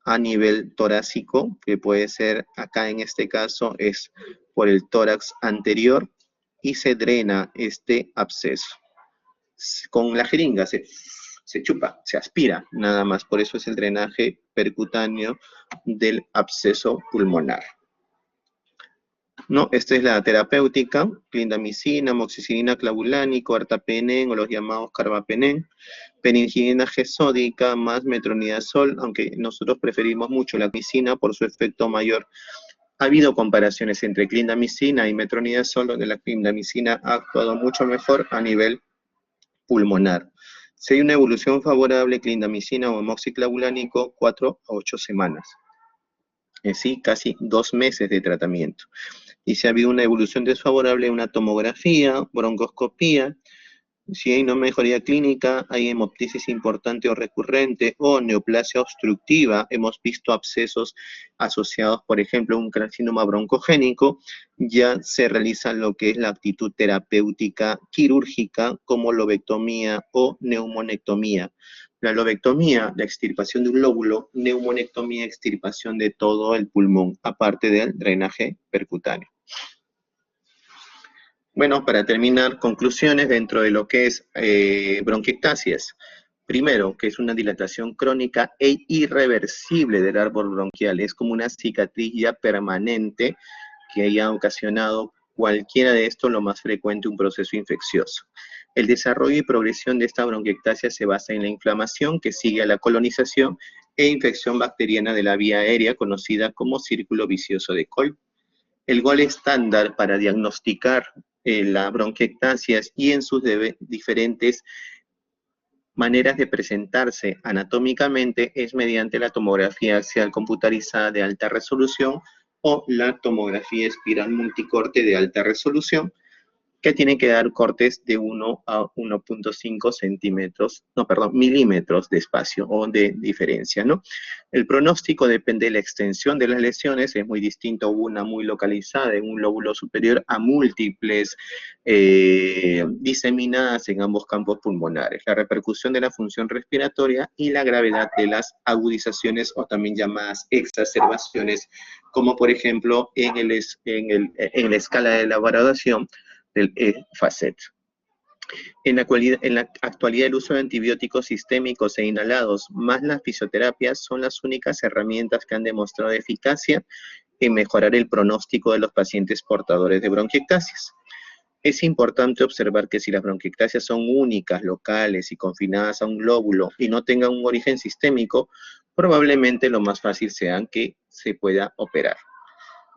a nivel torácico, que puede ser, acá en este caso, es por el tórax anterior, y se drena este absceso. Con la jeringa se chupa, se aspira, nada más. Por eso es el drenaje percutáneo del absceso pulmonar. ¿No? Esta es la terapéutica: clindamicina, amoxicilina clavulánico, artapenen o los llamados carbapenen, penicilina G sódica más metronidazol, aunque nosotros preferimos mucho la clindamicina por su efecto mayor. Ha habido comparaciones entre clindamicina y metronidazol, donde la clindamicina ha actuado mucho mejor a nivel pulmonar. Si hay una evolución favorable, clindamicina o amoxiclavulánico, 4 a 8 semanas. En sí, casi 2 meses de tratamiento. Y si ha habido una evolución desfavorable, una tomografía, broncoscopía. Si hay no mejoría clínica, hay hemoptisis importante o recurrente o neoplasia obstructiva. Hemos visto abscesos asociados, por ejemplo, a un carcinoma broncogénico. Ya se realiza lo que es la actitud terapéutica quirúrgica, como lobectomía o neumonectomía. La lobectomía, la extirpación de un lóbulo; neumonectomía, extirpación de todo el pulmón, aparte del drenaje percutáneo. Bueno, para terminar, conclusiones dentro de lo que es bronquiectasias. Primero, que es una dilatación crónica e irreversible del árbol bronquial. Es como una cicatriz ya permanente que haya ocasionado cualquiera de estos, lo más frecuente, un proceso infeccioso. El desarrollo y progresión de esta bronquiectasia se basa en la inflamación que sigue a la colonización e infección bacteriana de la vía aérea, conocida como círculo vicioso de Kolb. El gol estándar para diagnosticar la bronquiectasias y en sus diferentes maneras de presentarse anatómicamente es mediante la tomografía axial computarizada de alta resolución o la tomografía espiral multicorte de alta resolución, que tiene que dar cortes de 1 a 1.5 milímetros de espacio o de diferencia, ¿no? El pronóstico depende de la extensión de las lesiones. Es muy distinto una muy localizada en un lóbulo superior a múltiples diseminadas en ambos campos pulmonares. La repercusión de la función respiratoria y la gravedad de las agudizaciones, o también llamadas exacerbaciones, como por ejemplo en la escala de la valoración del FACET. En la actualidad, el uso de antibióticos sistémicos e inhalados más las fisioterapias son las únicas herramientas que han demostrado eficacia en mejorar el pronóstico de los pacientes portadores de bronquiectasias. Es importante observar que si las bronquiectasias son únicas, locales y confinadas a un lóbulo y no tengan un origen sistémico, probablemente lo más fácil sea que se pueda operar.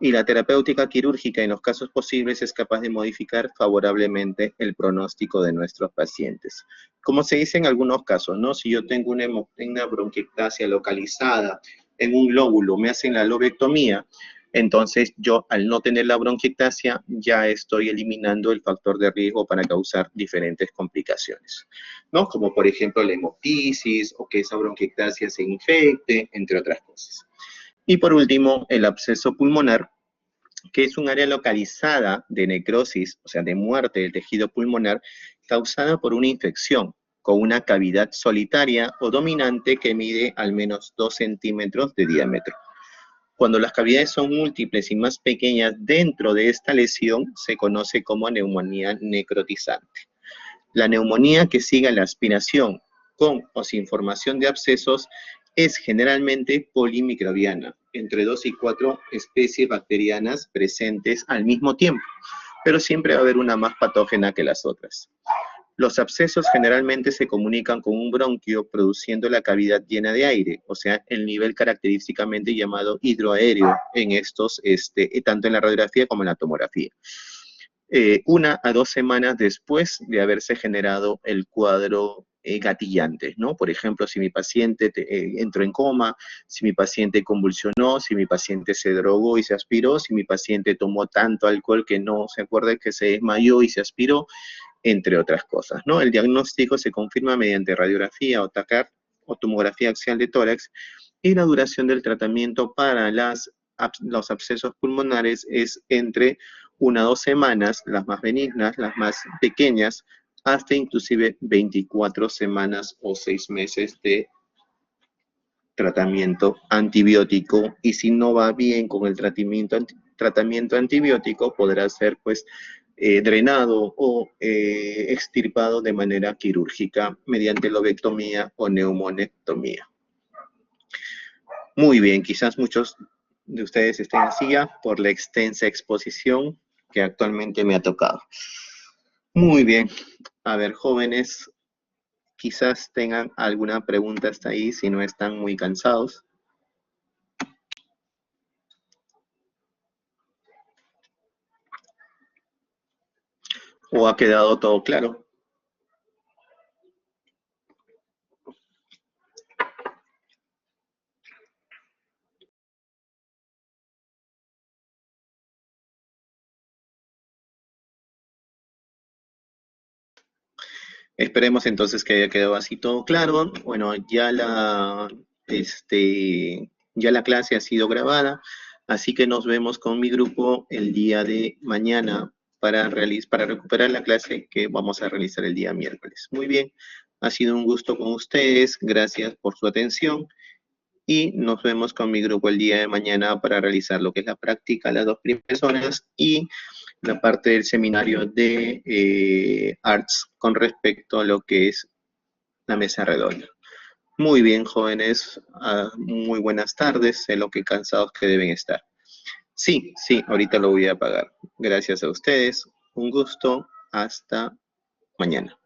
Y la terapéutica quirúrgica, en los casos posibles, es capaz de modificar favorablemente el pronóstico de nuestros pacientes. Como se dice en algunos casos, ¿no? Si yo tengo una bronquiectasia localizada en un lóbulo, me hacen la lobectomía, entonces yo, al no tener la bronquiectasia, ya estoy eliminando el factor de riesgo para causar diferentes complicaciones, ¿no? Como por ejemplo la hemoptisis, o que esa bronquiectasia se infecte, entre otras cosas. Y por último, el absceso pulmonar, que es un área localizada de necrosis, o sea, de muerte del tejido pulmonar, causada por una infección, con una cavidad solitaria o dominante que mide al menos 2 centímetros de diámetro. Cuando las cavidades son múltiples y más pequeñas dentro de esta lesión, se conoce como neumonía necrotizante. La neumonía que sigue a la aspiración con o sin formación de abscesos es generalmente polimicrobiana, entre 2 y 4 especies bacterianas presentes al mismo tiempo, pero siempre va a haber una más patógena que las otras. Los abscesos generalmente se comunican con un bronquio produciendo la cavidad llena de aire, o sea, el nivel característicamente llamado hidroaéreo en estos, tanto en la radiografía como en la tomografía. 1 a 2 semanas después de haberse generado el cuadro gatillante, ¿no? Por ejemplo, si mi paciente entró en coma, si mi paciente convulsionó, si mi paciente se drogó y se aspiró, si mi paciente tomó tanto alcohol que no se acuerda que se desmayó y se aspiró, entre otras cosas, ¿no? El diagnóstico se confirma mediante radiografía o TACAR o tomografía axial de tórax y la duración del tratamiento para los abscesos pulmonares es entre 1 a 2 semanas, las más benignas, las más pequeñas, hasta inclusive 24 semanas o 6 meses de tratamiento antibiótico, y si no va bien con el tratamiento antibiótico, podrá ser pues drenado o extirpado de manera quirúrgica mediante lobectomía o neumonectomía. Muy bien, quizás muchos de ustedes estén así ya por la extensa exposición que actualmente me ha tocado. Muy bien, a ver, jóvenes, quizás tengan alguna pregunta hasta ahí si no están muy cansados. ¿O ha quedado todo claro? Esperemos entonces que haya quedado así todo claro. Bueno, ya la clase ha sido grabada, así que nos vemos con mi grupo el día de mañana para recuperar la clase que vamos a realizar el día miércoles. Muy bien, ha sido un gusto con ustedes, gracias por su atención y nos vemos con mi grupo el día de mañana para realizar lo que es la práctica, las 2 primeras horas y la parte del seminario de Arts con respecto a lo que es la mesa redonda. Muy bien, jóvenes, muy buenas tardes, sé lo que cansados que deben estar. Sí, ahorita lo voy a apagar. Gracias a ustedes, un gusto, hasta mañana.